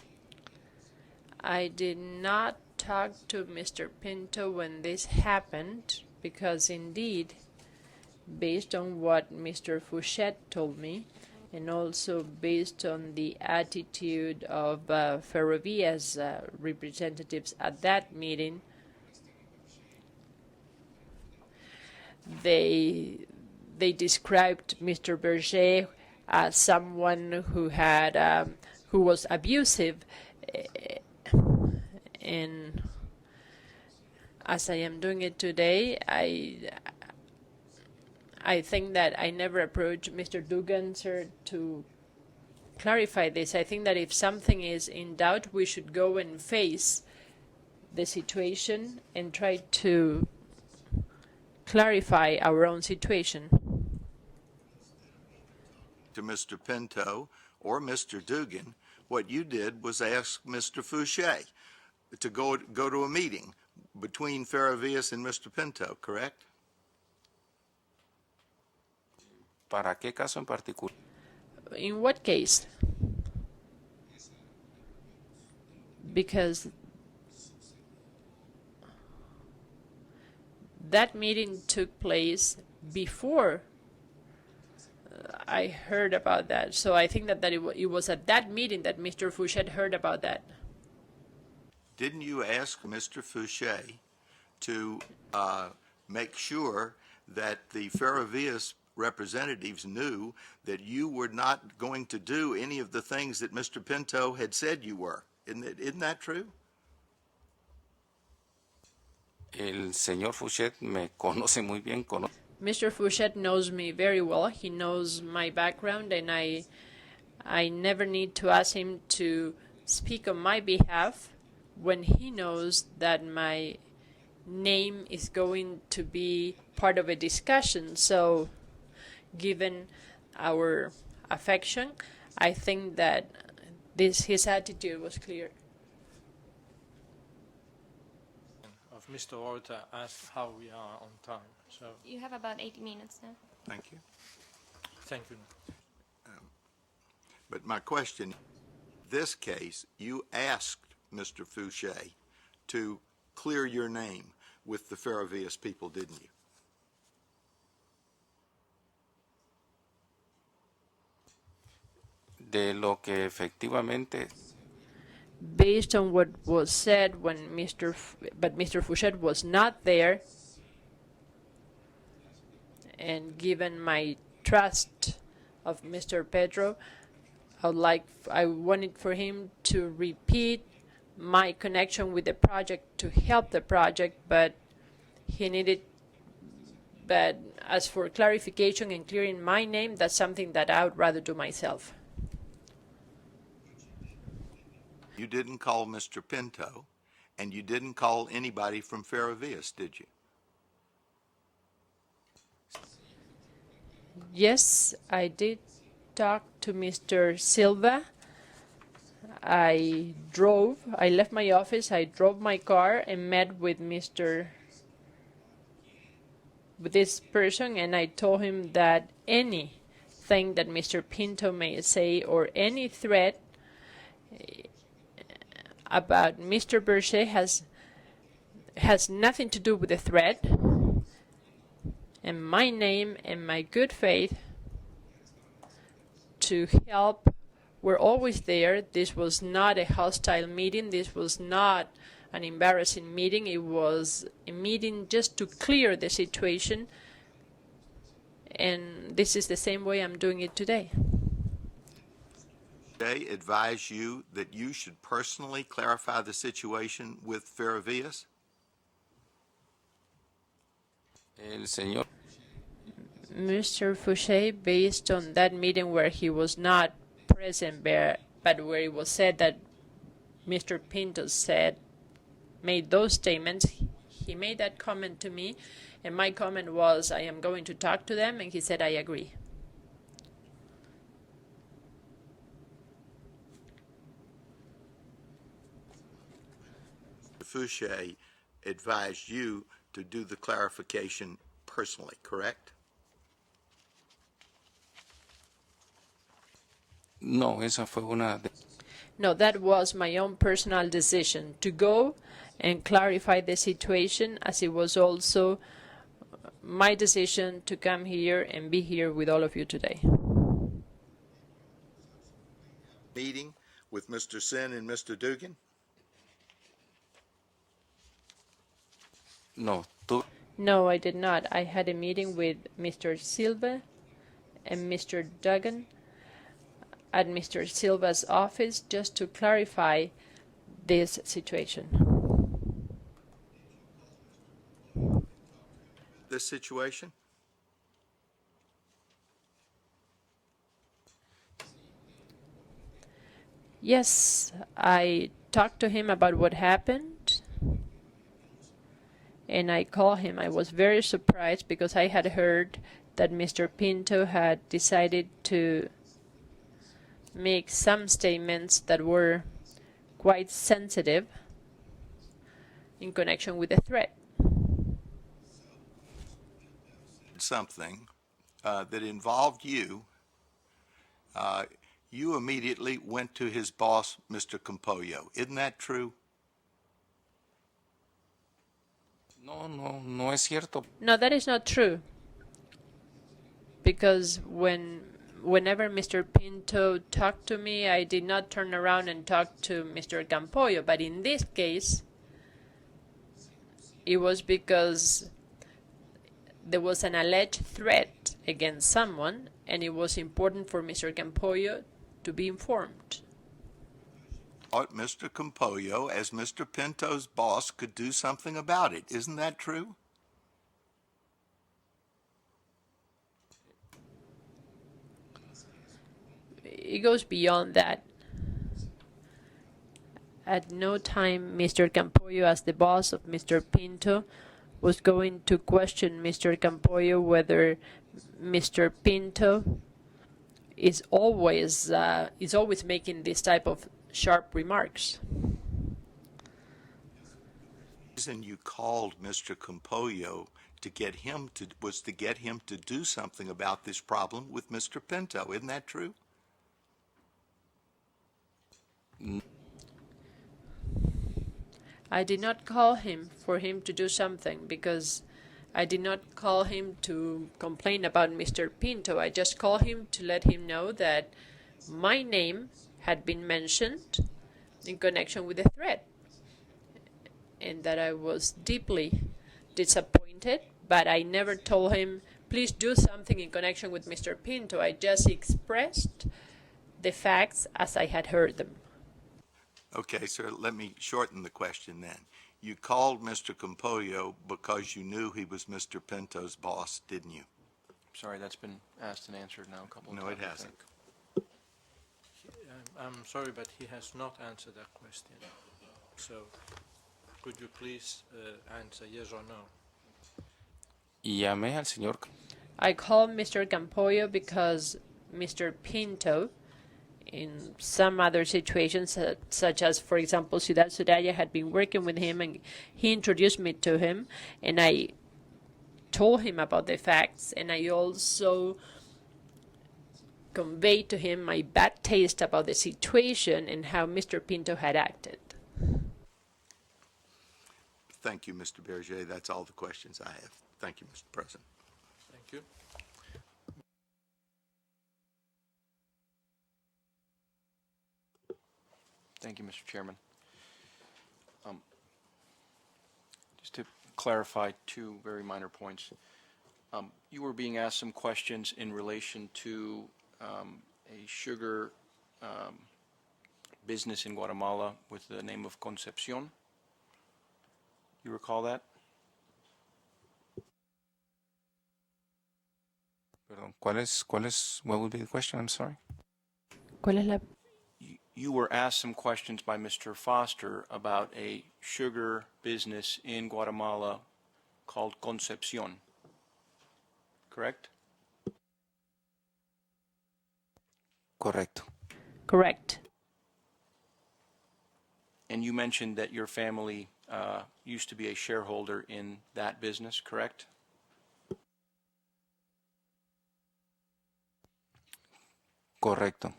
I did not talk to Mr. Pinto when this happened because indeed, based on what Mr. Fouchet told me, and also based on the attitude of Ferrovia's representatives at that meeting, they described Mr. Berger as someone who was abusive, and as I am doing it today, I think that I never approached Mr. Dugan, sir, to clarify this. I think that if something is in doubt, we should go and face the situation and try to clarify our own situation. To Mr. Pinto or Mr. Dugan, what you did was ask Mr. Fouchet to go to a meeting between Ferrovias and Mr. Pinto, correct? ¿para qué caso en particular? In what case? Because that meeting took place before I heard about that. So I think that it was at that meeting that Mr. Fouchet heard about that. Didn't you ask Mr. Fouchet to make sure that the Ferrovias representatives knew that you were not going to do any of the things that Mr. Pinto had said you were? Isn't that true? El señor Fouchet me conoce muy bien, Mr. Fouchet knows me very well. He knows my background, and I never need to ask him to speak on my behalf when he knows that my name is going to be part of a discussion. So, given our affection, I think that his attitude was clear. Of Mr. Horta asked how we are on time. So You have about 80 minutes now. Thank you. thank you. But my question, this case, you asked Mr. Fouchet to clear your name with the Ferrovias people, didn't you? de lo que efectivamente Based on what was said when Mr. Fouchet was not there, and given my trust of Mr. Pedro, I wanted for him to repeat my connection with the project to help the project, but as for clarification and clearing my name, that's something that I would rather do myself. You didn't call Mr. Pinto, and you didn't call anybody from Ferrovias, did you? Yes, I did talk to Mr. Silva. I left my office, I drove my car and met with this person, and I told him that anything that Mr. Pinto may say or any threat about Mr. Berger has nothing to do with the threat, and my name and my good faith to help were always there. This was not a hostile meeting. This was not an embarrassing meeting. It was a meeting just to clear the situation, and this is the same way I'm doing it today. They advise you that you should personally clarify the situation with Ferrovias? El señor Mr. Fouché, based on that meeting where he was not present there, but where it was said that Mr. Pinto made those statements, he made that comment to me, and my comment was, I am going to talk to them, and he said, I agree. Fouché advised you to do the clarification personally, correct? no, esa fue una de No, that was my own personal decision to go and clarify the situation, as it was also my decision to come here and be here with all of you today. Meeting with Mr. Sin and Mr. Dugan? no, tú No, I did not. I had a meeting with Mr. Silva and Mr. Duggan at Mr. Silva's office just to clarify this situation. This situation? Yes, I talked to him about what happened, and I called him. I was very surprised because I had heard that Mr. Pinto had decided to make some statements that were quite sensitive in connection with the threat. Something that involved you, you immediately went to his boss, Mr. Campollo. Isn't that true? no es cierto. No, that is not true. Because whenever Mr. Pinto talked to me, I did not turn around and talk to Mr. Campollo. But in this case, it was because there was an alleged threat against someone, and it was important for Mr. Campollo to be informed. Thought Mr. Campollo, as Mr. Pinto's boss, could do something about it. Isn't that true? It goes beyond that. At no time Mr. Campollo, as the boss of Mr. Pinto, was going to question Mr. Campollo whether Mr. Pinto is always making this type of sharp remarks. The reason you called Mr. Campollo to get him to do something about this problem with Mr. Pinto. Isn't that true? I did not call him for him to do something, because I did not call him to complain about Mr. Pinto. I just called him to let him know that my name had been mentioned in connection with the threat, and that I was deeply disappointed, but I never told him, please do something in connection with Mr. Pinto. I just expressed the facts as I had heard them. Okay, sir, let me shorten the question then. You called Mr. Campollo because you knew he was Mr. Pinto's boss, didn't you? Sorry, that's been asked and answered now a couple of No, times. it I hasn't. think. I'm sorry, but he has not answered that question. So, could you please answer yes or no? Llamé al señor I called Mr. Campollo because Mr. Pinto, in some other situations, such as, for example, Ciudad Soraya, had been working with him, and he introduced me to him, and I told him about the facts, and I also conveyed to him my bad taste about the situation and how Mr. Pinto had acted. Thank you, Mr. Berger. That's all the questions I have. Thank you, Mr. President. Thank you. Thank you, Mr. Chairman. Just to clarify two very minor points. You were being asked some questions in relation to a sugar business in Guatemala with the name of Concepcion. You recall that? Perdón, what would be the question? I'm sorry. ¿Cuál es la? You were asked some questions by Mr. Foster about a sugar business in Guatemala called Concepcion, correct? Correcto. Correct. And you mentioned that your family used to be a shareholder in that business, correct? Correcto.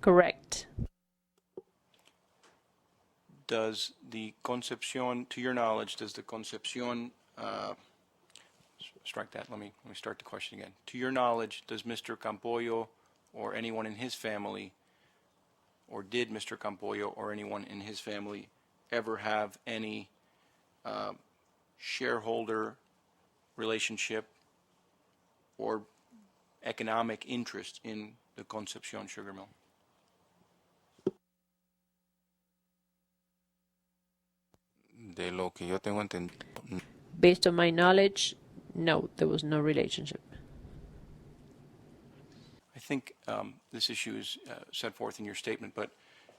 Correct. Does the Concepcion, to your knowledge, does the Concepcion, strike that, let me start the question again. To your knowledge, does Mr. Campoyo or anyone in his family, or did Mr. Campoyo or anyone in his family ever have any shareholder relationship or economic interest in the Concepcion sugar mill? De lo que yo tengo entendido. Based on my knowledge, no, there was no relationship. I think this issue is set forth in your statement, but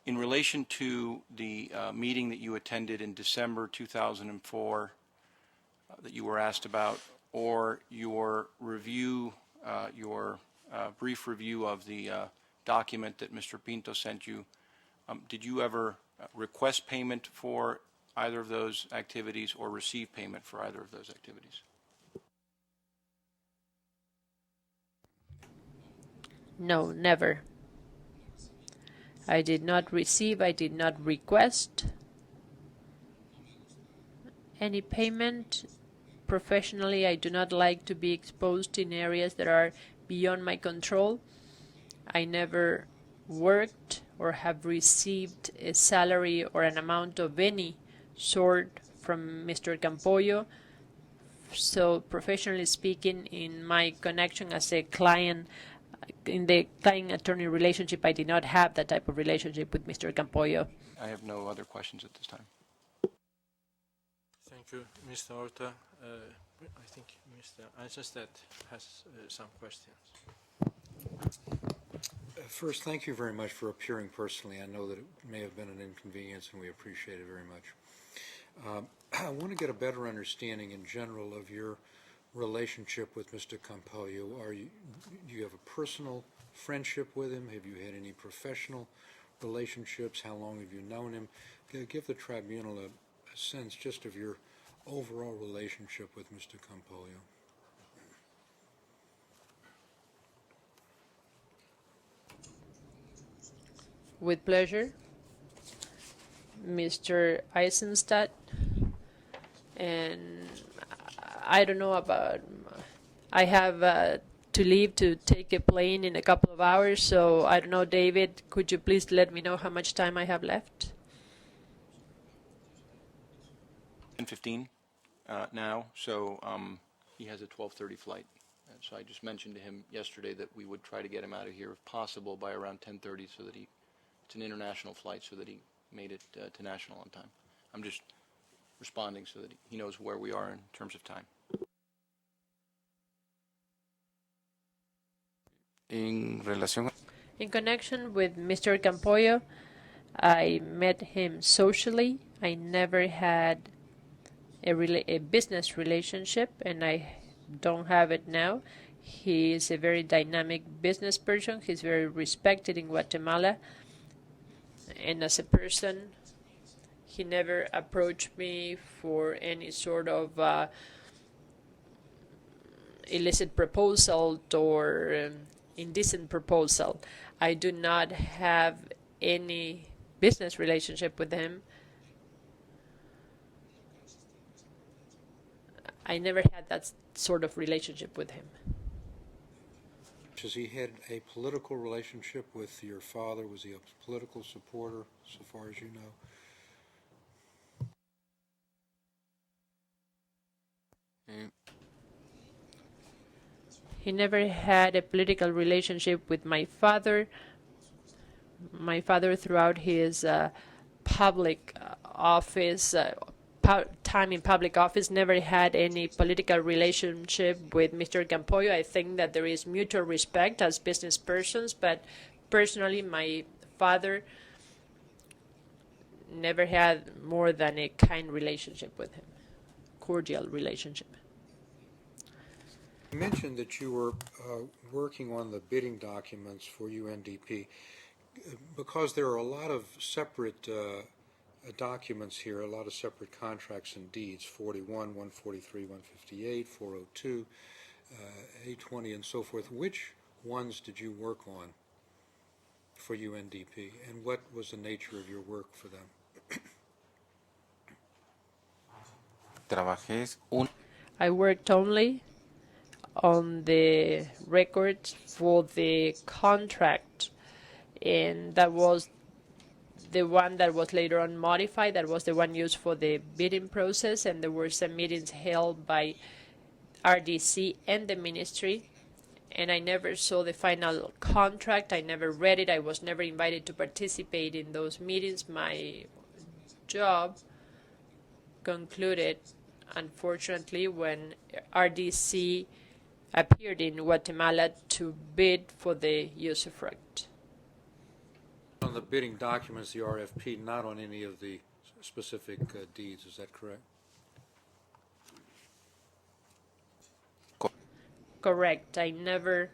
in relation to the meeting that you attended in December 2004 that you were asked about, or your review, your brief review of the document that Mr. Pinto sent you, did you ever request payment for either of those activities or receive payment for either of those activities? No, never. I did not receive, I did not request any payment. Professionally, I do not like to be exposed in areas that are beyond my control. I never worked or have received a salary or an amount of any sort from Mr. Campoyo. So professionally speaking, in my connection as a client, in the client-attorney relationship, I did not have that type of relationship with Mr. Campoyo. I have no other questions at this time. Thank you, Mr. Horta. I think Mr. Eisenstadt has some questions. First, thank you very much for appearing personally. I know that it may have been an inconvenience, and we appreciate it very much. I want to get a better understanding in general of your relationship with Mr. Campoyo. Do you have a personal friendship with him? Have you had any professional relationships? How long have you known him? Give the tribunal a sense just of your overall relationship with Mr. Campoyo. With pleasure, Mr. Eisenstadt. And I don't know about, I have to leave to take a plane in a couple of hours, so I don't know, David, could you please let me know how much time I have left? 10:15 now, so he has a 12:30 flight. And so I just mentioned to him yesterday that we would try to get him out of here if possible by around 10:30 so that it's an international flight, so that he made it to national on time. I'm just responding so that he knows where we are in terms of time. En relación. In connection with Mr. Campoyo, I met him socially. I never had a business relationship, and I don't have it now. He is a very dynamic business person. He's very respected in Guatemala. And as a person, he never approached me for any sort of illicit proposal or indecent proposal. I do not have any business relationship with him. I never had that sort of relationship with him. Has he had a political relationship with your father? Was he a political supporter, so far as you know? He never had a political relationship with my father. My father, throughout his public office, time in public office, never had any political relationship with Mr. Campoyo. I think that there is mutual respect as business persons, but personally, my father never had more than a kind relationship with him, cordial relationship. You mentioned that you were working on the bidding documents for UNDP. Because there are a lot of separate documents here, a lot of separate contracts and deeds, 41, 143, 158, 402, 820, and so forth. Which ones did you work on for UNDP, and what was the nature of your work for them? I worked only on the records for the contract, and that was the one that was later on modified. That was the one used for the bidding process, and there were some meetings held by RDC and the ministry, and I never saw the final contract. I never read it. I was never invited to participate in those meetings. My job concluded, unfortunately, when RDC appeared in Guatemala to bid for the usufruct. On the bidding documents, the RFP, not on any of the specific deeds, is that correct? Correct. I never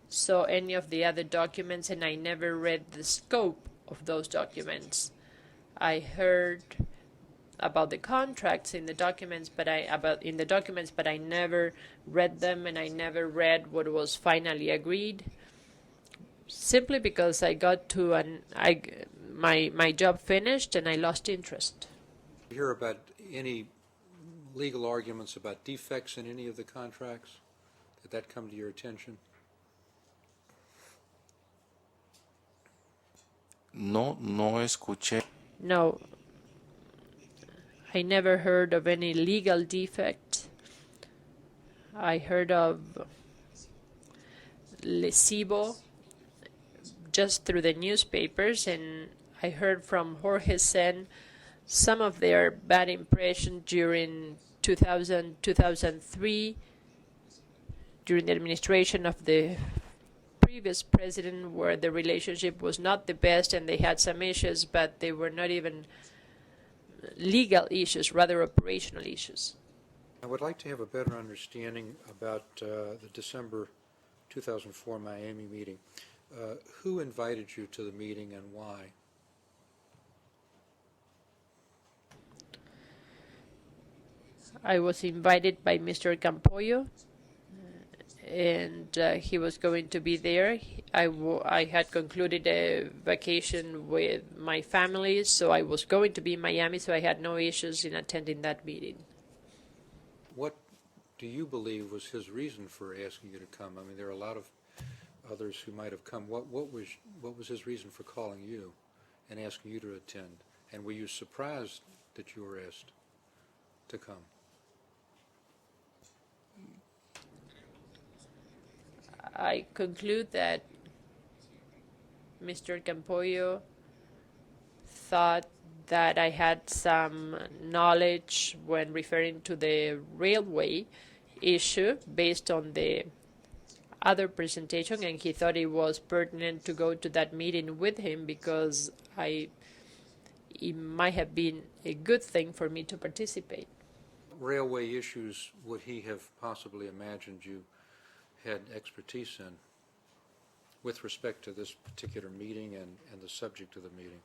saw any of the other documents, and I never read the scope of those documents. I heard about the contracts in the documents, but I never read them, and I never read what was finally agreed. Simply because I got to my job finished and I lost interest. Did you hear about any legal arguments about defects in any of the contracts? Did that come to your attention? No escuché. No, I never heard of any legal defect. I heard of Lesibo just through the newspapers, and I heard from Jorge Sen some of their bad impression during 2003, during the administration of the previous president, where the relationship was not the best and they had some issues, but they were not even legal issues, rather operational issues. I would like to have a better understanding about the December 2004 Miami meeting. Who invited you to the meeting and why? I was invited by Mr. Campoyo, and he was going to be there. I had concluded a vacation with my family, so I was going to be in Miami, so I had no issues in attending that meeting. What do you believe was his reason for asking you to come? I mean, there are a lot of others who might have come. What was his reason for calling you and asking you to attend? And were you surprised that you were asked to come? I conclude that Mr. Campoyo thought that I had some knowledge when referring to the railway issue based on the other presentation, and he thought it was pertinent to go to that meeting with him because it might have been a good thing for me to participate. Railway issues would he have possibly imagined you had expertise in with respect to this particular meeting and the subject of the meeting?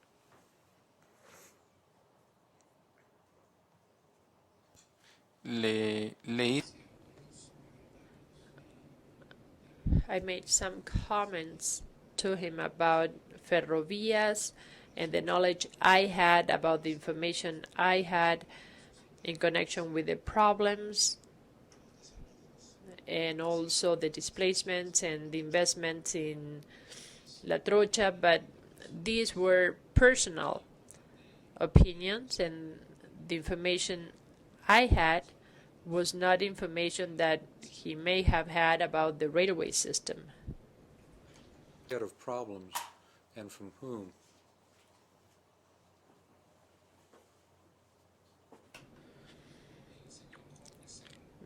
I made some comments to him about ferrovías and the knowledge I had about the information I had in connection with the problems and also the displacements and the investments in La Trocha, but these were personal opinions, and the information I had was not information that he may have had about the railway system. Set of problems, and from whom?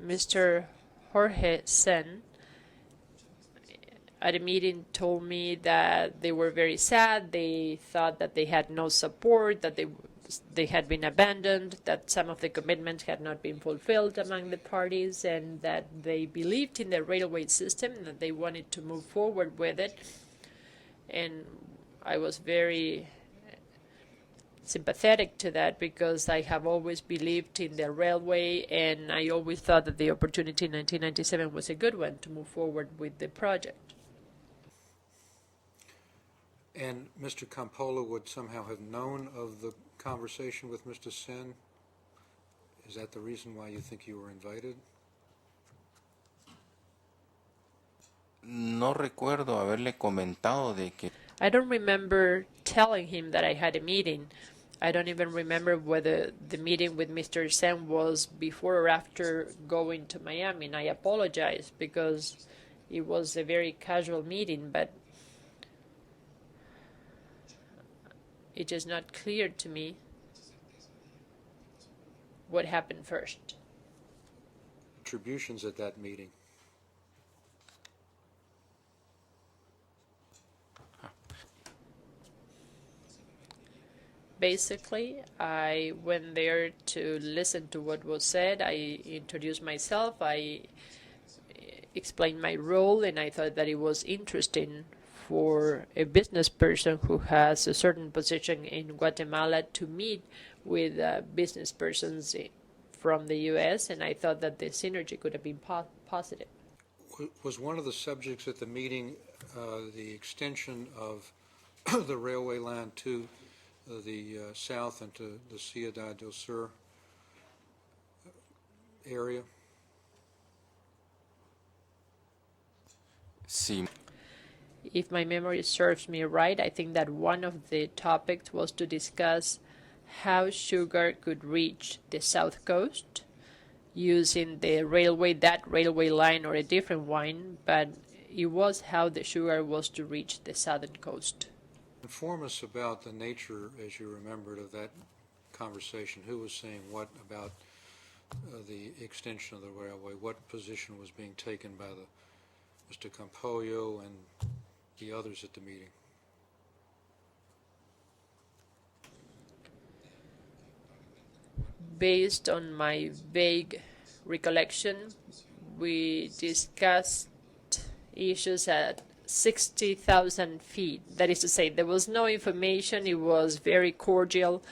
Mr. Jorge Sen at a meeting told me that they were very sad. They thought that they had no support, that they had been abandoned, that some of the commitments had not been fulfilled among the parties, and that they believed in the railway system and that they wanted to move forward with it. And I was very sympathetic to that because I have always believed in the railway, and I always thought that the opportunity in 1997 was a good one to move forward with the project. And Mr. Campolo would somehow have known of the conversation with Mr. Sen? Is that the reason why you think you were invited? No recuerdo haberle comentado de que I don't remember telling him that I had a meeting. I don't even remember whether the meeting with Mr. Sen was before or after going to Miami, and I apologize because it was a very casual meeting, but it is not clear to me what happened first. Contributions at that meeting. Basically, I went there to listen to what was said. I introduced myself. I explained my role, and I thought that it was interesting for a business person who has a certain position in Guatemala to meet with business persons from the U.S., and I thought that the synergy could have been positive. Was one of the subjects at the meeting the extension of the railway line to the south and to the Ciudad del Sur area? sí, If my memory serves me right, I think that one of the topics was to discuss how sugar could reach the south coast using the railway, that railway line or a different one, but it was how the sugar was to reach the southern coast. Inform us about the nature, as you remembered, of that conversation. Who was saying what about the extension of the railway? What position was being taken by Mr. Campollo and the others at the meeting? Based on my vague recollection, we discussed issues at 60,000 feet. That is to say, there was no information, it was very cordial,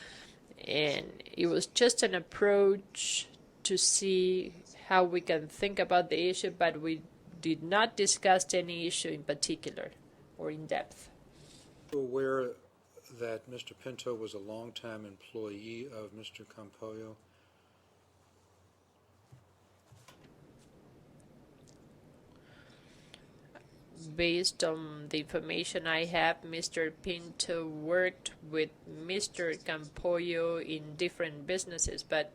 and it was just an approach to see how we can think about the issue, but we did not discuss any issue in particular or in depth. Are you aware that Mr. Pinto was a longtime employee of Mr. Campollo? Based on the information I have, Mr. Pinto worked with Mr. Campollo in different businesses, but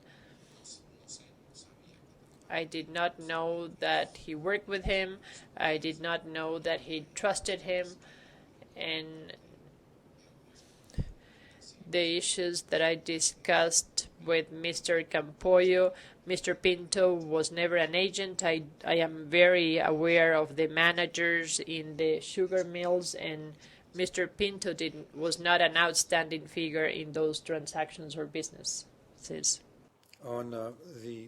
I did not know that he worked with him. I did not know that he trusted him, and the issues that I discussed with Mr. Campollo, Mr. Pinto was never an agent. I am very aware of the managers in the sugar mills, and Mr. Pinto was not an outstanding figure in those transactions or businesses. On the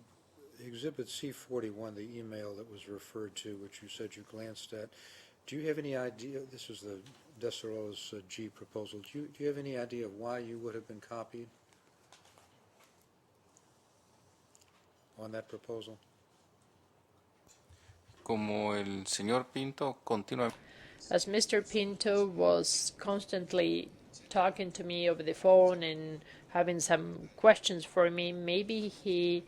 Exhibit C41, the email that was referred to, which you said you glanced at, do you have any idea, this is the Desero's G proposal, do you have any idea of why you would have been copied on that proposal? como el señor Pinto continuamente As Mr. Pinto was constantly talking to me over the phone and having some questions for me, maybe he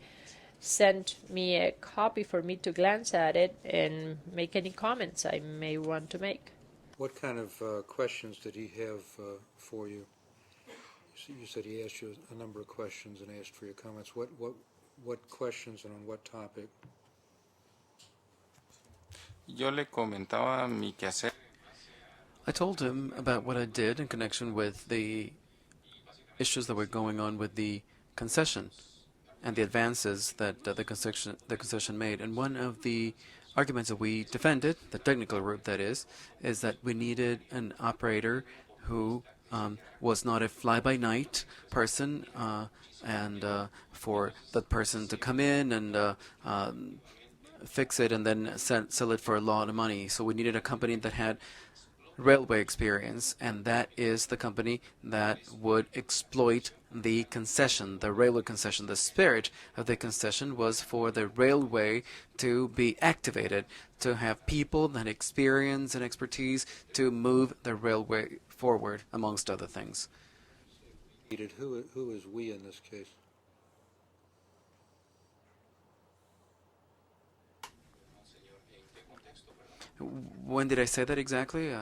sent me a copy for me to glance at it and make any comments I may want to make. What kind of questions did he have for you? You said he asked you a number of questions and asked for your comments. What questions and on what topic? yo le comentaba mi quehacer I told him about what I did in connection with the issues that were going on with the concession and the advances that the concession made. And one of the arguments that we defended, the technical route that is that we needed an operator who was not a fly-by-night person, and for that person to come in and fix it and then sell it for a lot of money. So we needed a company that had railway experience, and that is the company that would exploit the concession, the railway concession. The spirit of the concession was for the railway to be activated, to have people that experience and expertise to move the railway forward, amongst other things. Who is we in this case? When did I say that exactly?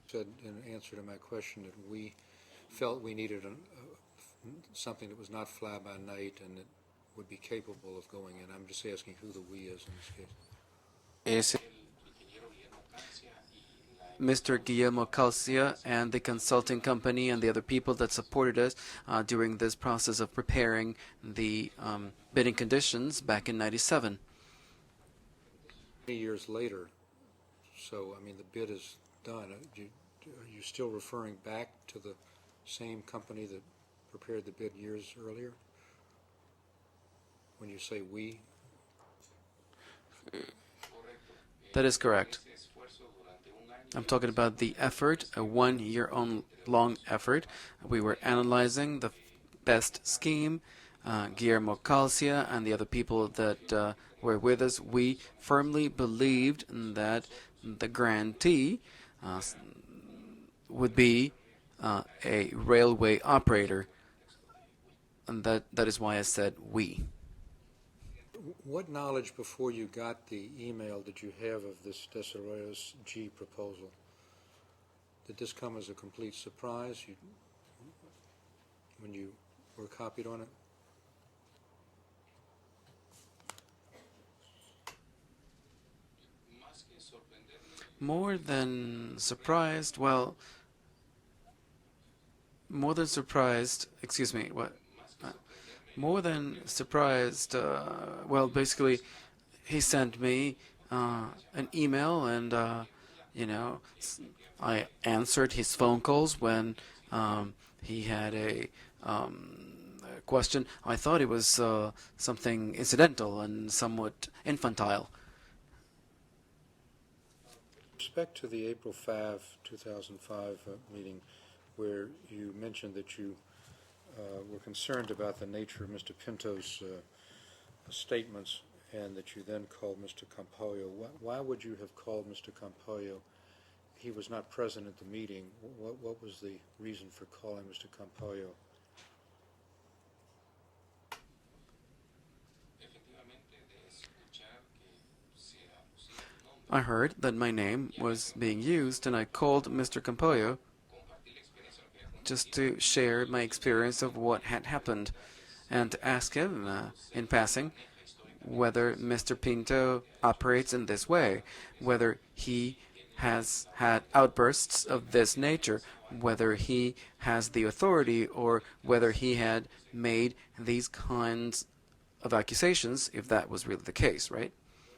Said in answer to my question that we felt we needed something that was not fly-by-night and that would be capable of going in. I'm just asking who the we is in this case. Mr. Guillermo Calcia and the consulting company and the other people that supported us during this process of preparing the bidding conditions back in '97. 20 years later, so I mean the bid is done. Are you still referring back to the same company that prepared the bid years earlier? When you say we? That is correct. I'm talking about the effort, a 1 year long effort. We were analyzing the best scheme. Guillermo Calcia and the other people that were with us, we firmly believed that the grantee would be a railway operator, and that is why I said we. What knowledge before you got the email did you have of this Desarrollos G proposal? Did this come as a complete surprise when you were copied on it? More than surprised, well, more than surprised, excuse me, what? More than surprised, well, basically, he sent me an email, and, you know, I answered his phone calls when he had a question. I thought it was something incidental and somewhat infantile. With respect to the April 5, 2005 meeting, where you mentioned that you were concerned about the nature of Mr. Pinto's statements and that you then called Mr. Campollo. Why would you have called Mr. Campollo? He was not present at the meeting. What was the reason for calling Mr. Campollo? I heard that my name was being used, and I called Mr. Campollo just to share my experience of what had happened and to ask him, in passing, whether Mr. Pinto operates in this way, whether he has had outbursts of this nature, whether he has the authority, or whether he had made these kinds of accusations, if that was really the case, right?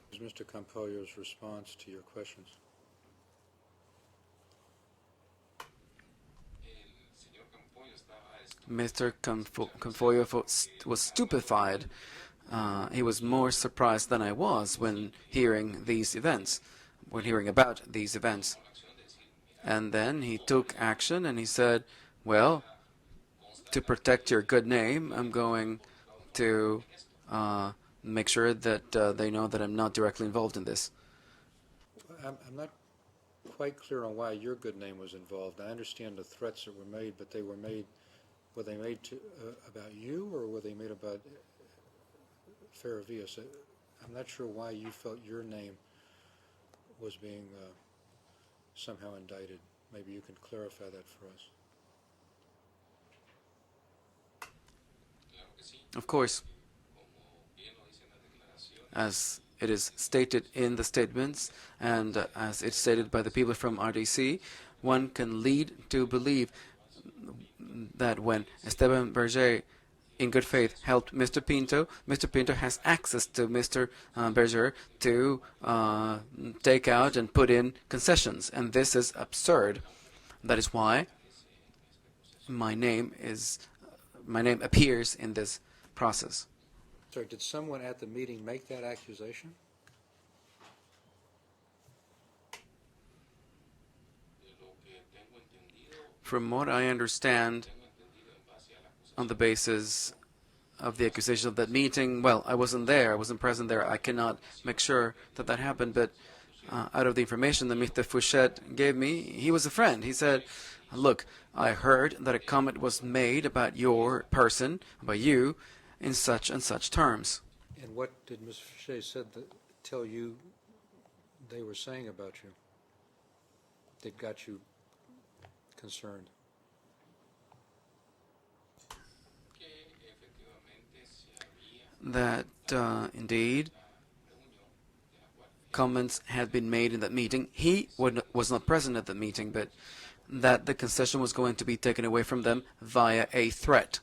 What was Mr. Campollo's response to your questions? Mr. Campollo was stupefied. He was more surprised than I was when hearing these events, when hearing about these events. And then he took action and he said, well, to protect your good name, I'm going to make sure that they know that I'm not directly involved in this. I'm not quite clear on why your good name was involved. I understand the threats that were made, but were they made about you, or were they made about Faravillas? I'm not sure why you felt your name was being somehow indicted. Maybe you can clarify that for us. Of course. As it is stated in the statements, and as it's stated by the people from RDC, one can lead to believe that when Esteban Berger in good faith, helped Mr. Pinto. Mr. Pinto has access to Mr. Berger to take out and put in concessions, and this is absurd. That is why my name appears in this process. Sorry, did someone at the meeting make that accusation? From what I understand, on the basis of the accusation of that meeting, well, I wasn't there, I wasn't present there, I cannot make sure that that happened, but out of the information that Mr. Fouchette gave me, he was a friend. He said, look, I heard that a comment was made about your person, about you, in such and such terms. And what did Mr. Fouché tell you they were saying about you that got you concerned? That indeed comments had been made in that meeting. He was not present at the meeting, but that the concession was going to be taken away from them via a threat.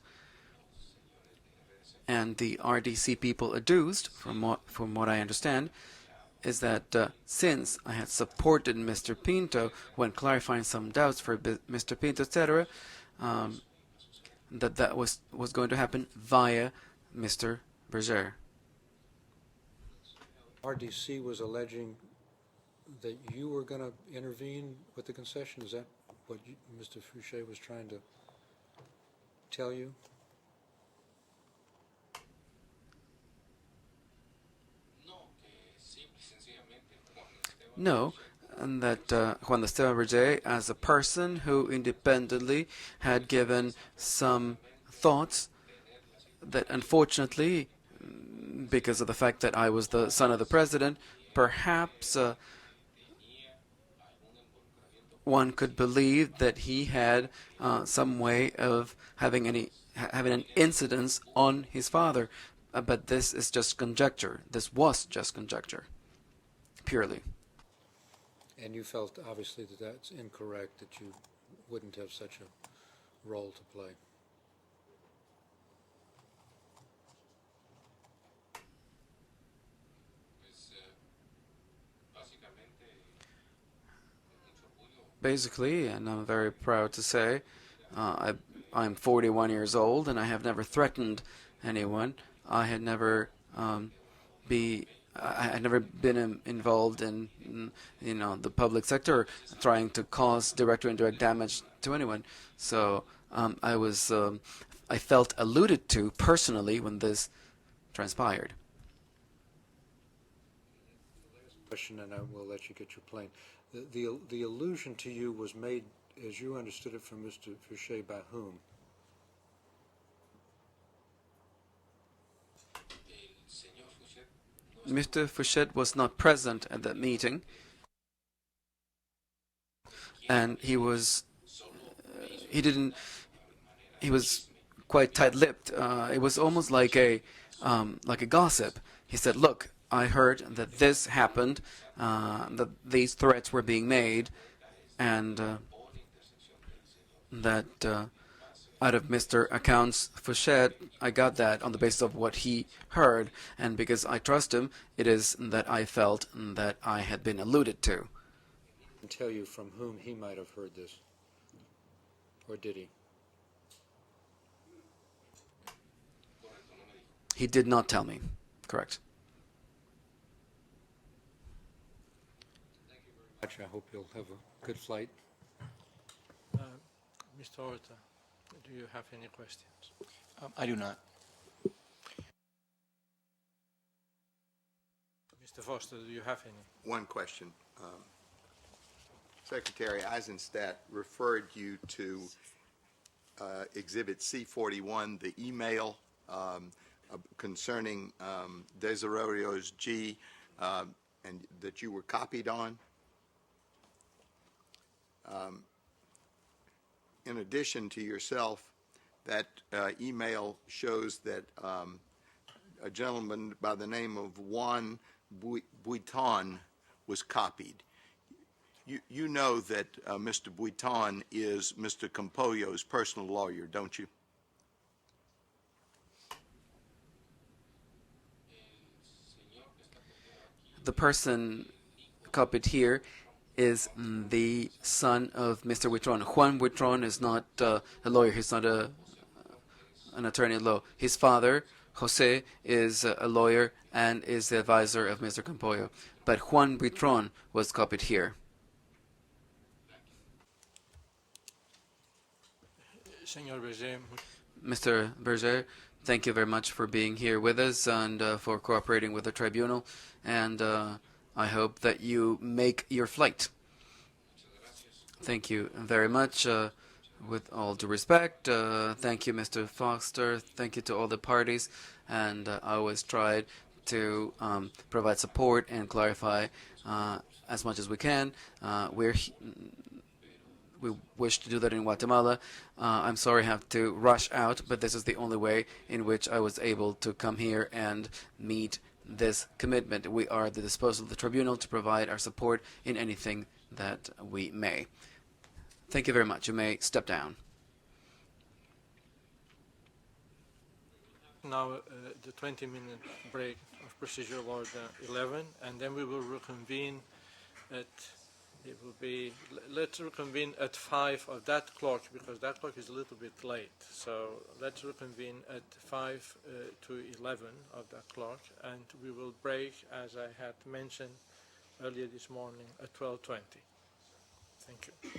And the RDC people adduced, from what I understand, is that since I had supported Mr. Pinto when clarifying some doubts for Mr. Pinto, etc., that was going to happen via Mr. Berger. RDC was alleging that you were going to intervene with the concession. Is that what Mr. Fouché was trying to tell you? No, and that Juan Esteban Berger, as a person who independently had given some thoughts that unfortunately, because of the fact that I was the son of the president, perhaps one could believe that he had some way of having an incidence on his father. But this is just conjecture. This was just conjecture, purely. And you felt, obviously, that that's incorrect, that you wouldn't have such a role to play. Basically, and I'm very proud to say, I'm 41 years old, and I have never threatened anyone. I had never I had never been involved in the public sector, trying to cause direct or indirect damage to anyone. So I felt alluded to personally when this transpired. Question, and I will let you get your plane. The allusion to you was made, as you understood it, from Mr. Fouché, by whom? Mr. Fouchette was not present at that meeting, and he was quite tight-lipped. It was almost like a gossip. He said, "Look, I heard that this happened, that these threats were being made, and that out of Mr. Accounts Fouchette, I got that on the basis of what he heard, and because I trust him, it is that I felt that I had been alluded to." And tell you from whom he might have heard this, or did he? He did not tell me. Correct. I hope you'll have a good flight. Mr. Horta, do you have any questions? I do not. Mr. Foster, do you have any? One question. Secretary Eisenstadt referred you to Exhibit C41, the email concerning Desiderios G, and that you were copied on. In addition to yourself, that email shows that a gentleman by the name of Juan Buiton was copied. You know that Mr. Buiton is Mr. Campollo's personal lawyer, don't you? the person copied here is the son of Mr. Huitron. Juan Huitron is not a lawyer. He's not an attorney at law. His father, Jose, is a lawyer and is the advisor of Mr. Campoyo. But Juan Huitron was copied here. Senor Berger, Mr. Berger, thank you very much for being here with us and for cooperating with the tribunal. And I hope that you make your flight. Thank you very much. With all due respect, thank you, Mr. Foster. Thank you to all the parties. And I always tried to provide support and clarify as much as we can. We wish to do that in Guatemala. I'm sorry I have to rush out, but this is the only way in which I was able to come here and meet this commitment. We are at the disposal of the tribunal to provide our support in anything that we may. Thank you very much. You may step down. now the 20-minute break of procedural order 11, and then we will reconvene at, it will be, let's reconvene at 5 of that clock, because that clock is a little bit late. So let's reconvene at 5 to 11 of that clock, and we will break, as I had mentioned earlier this morning, at 12:20. Thank you.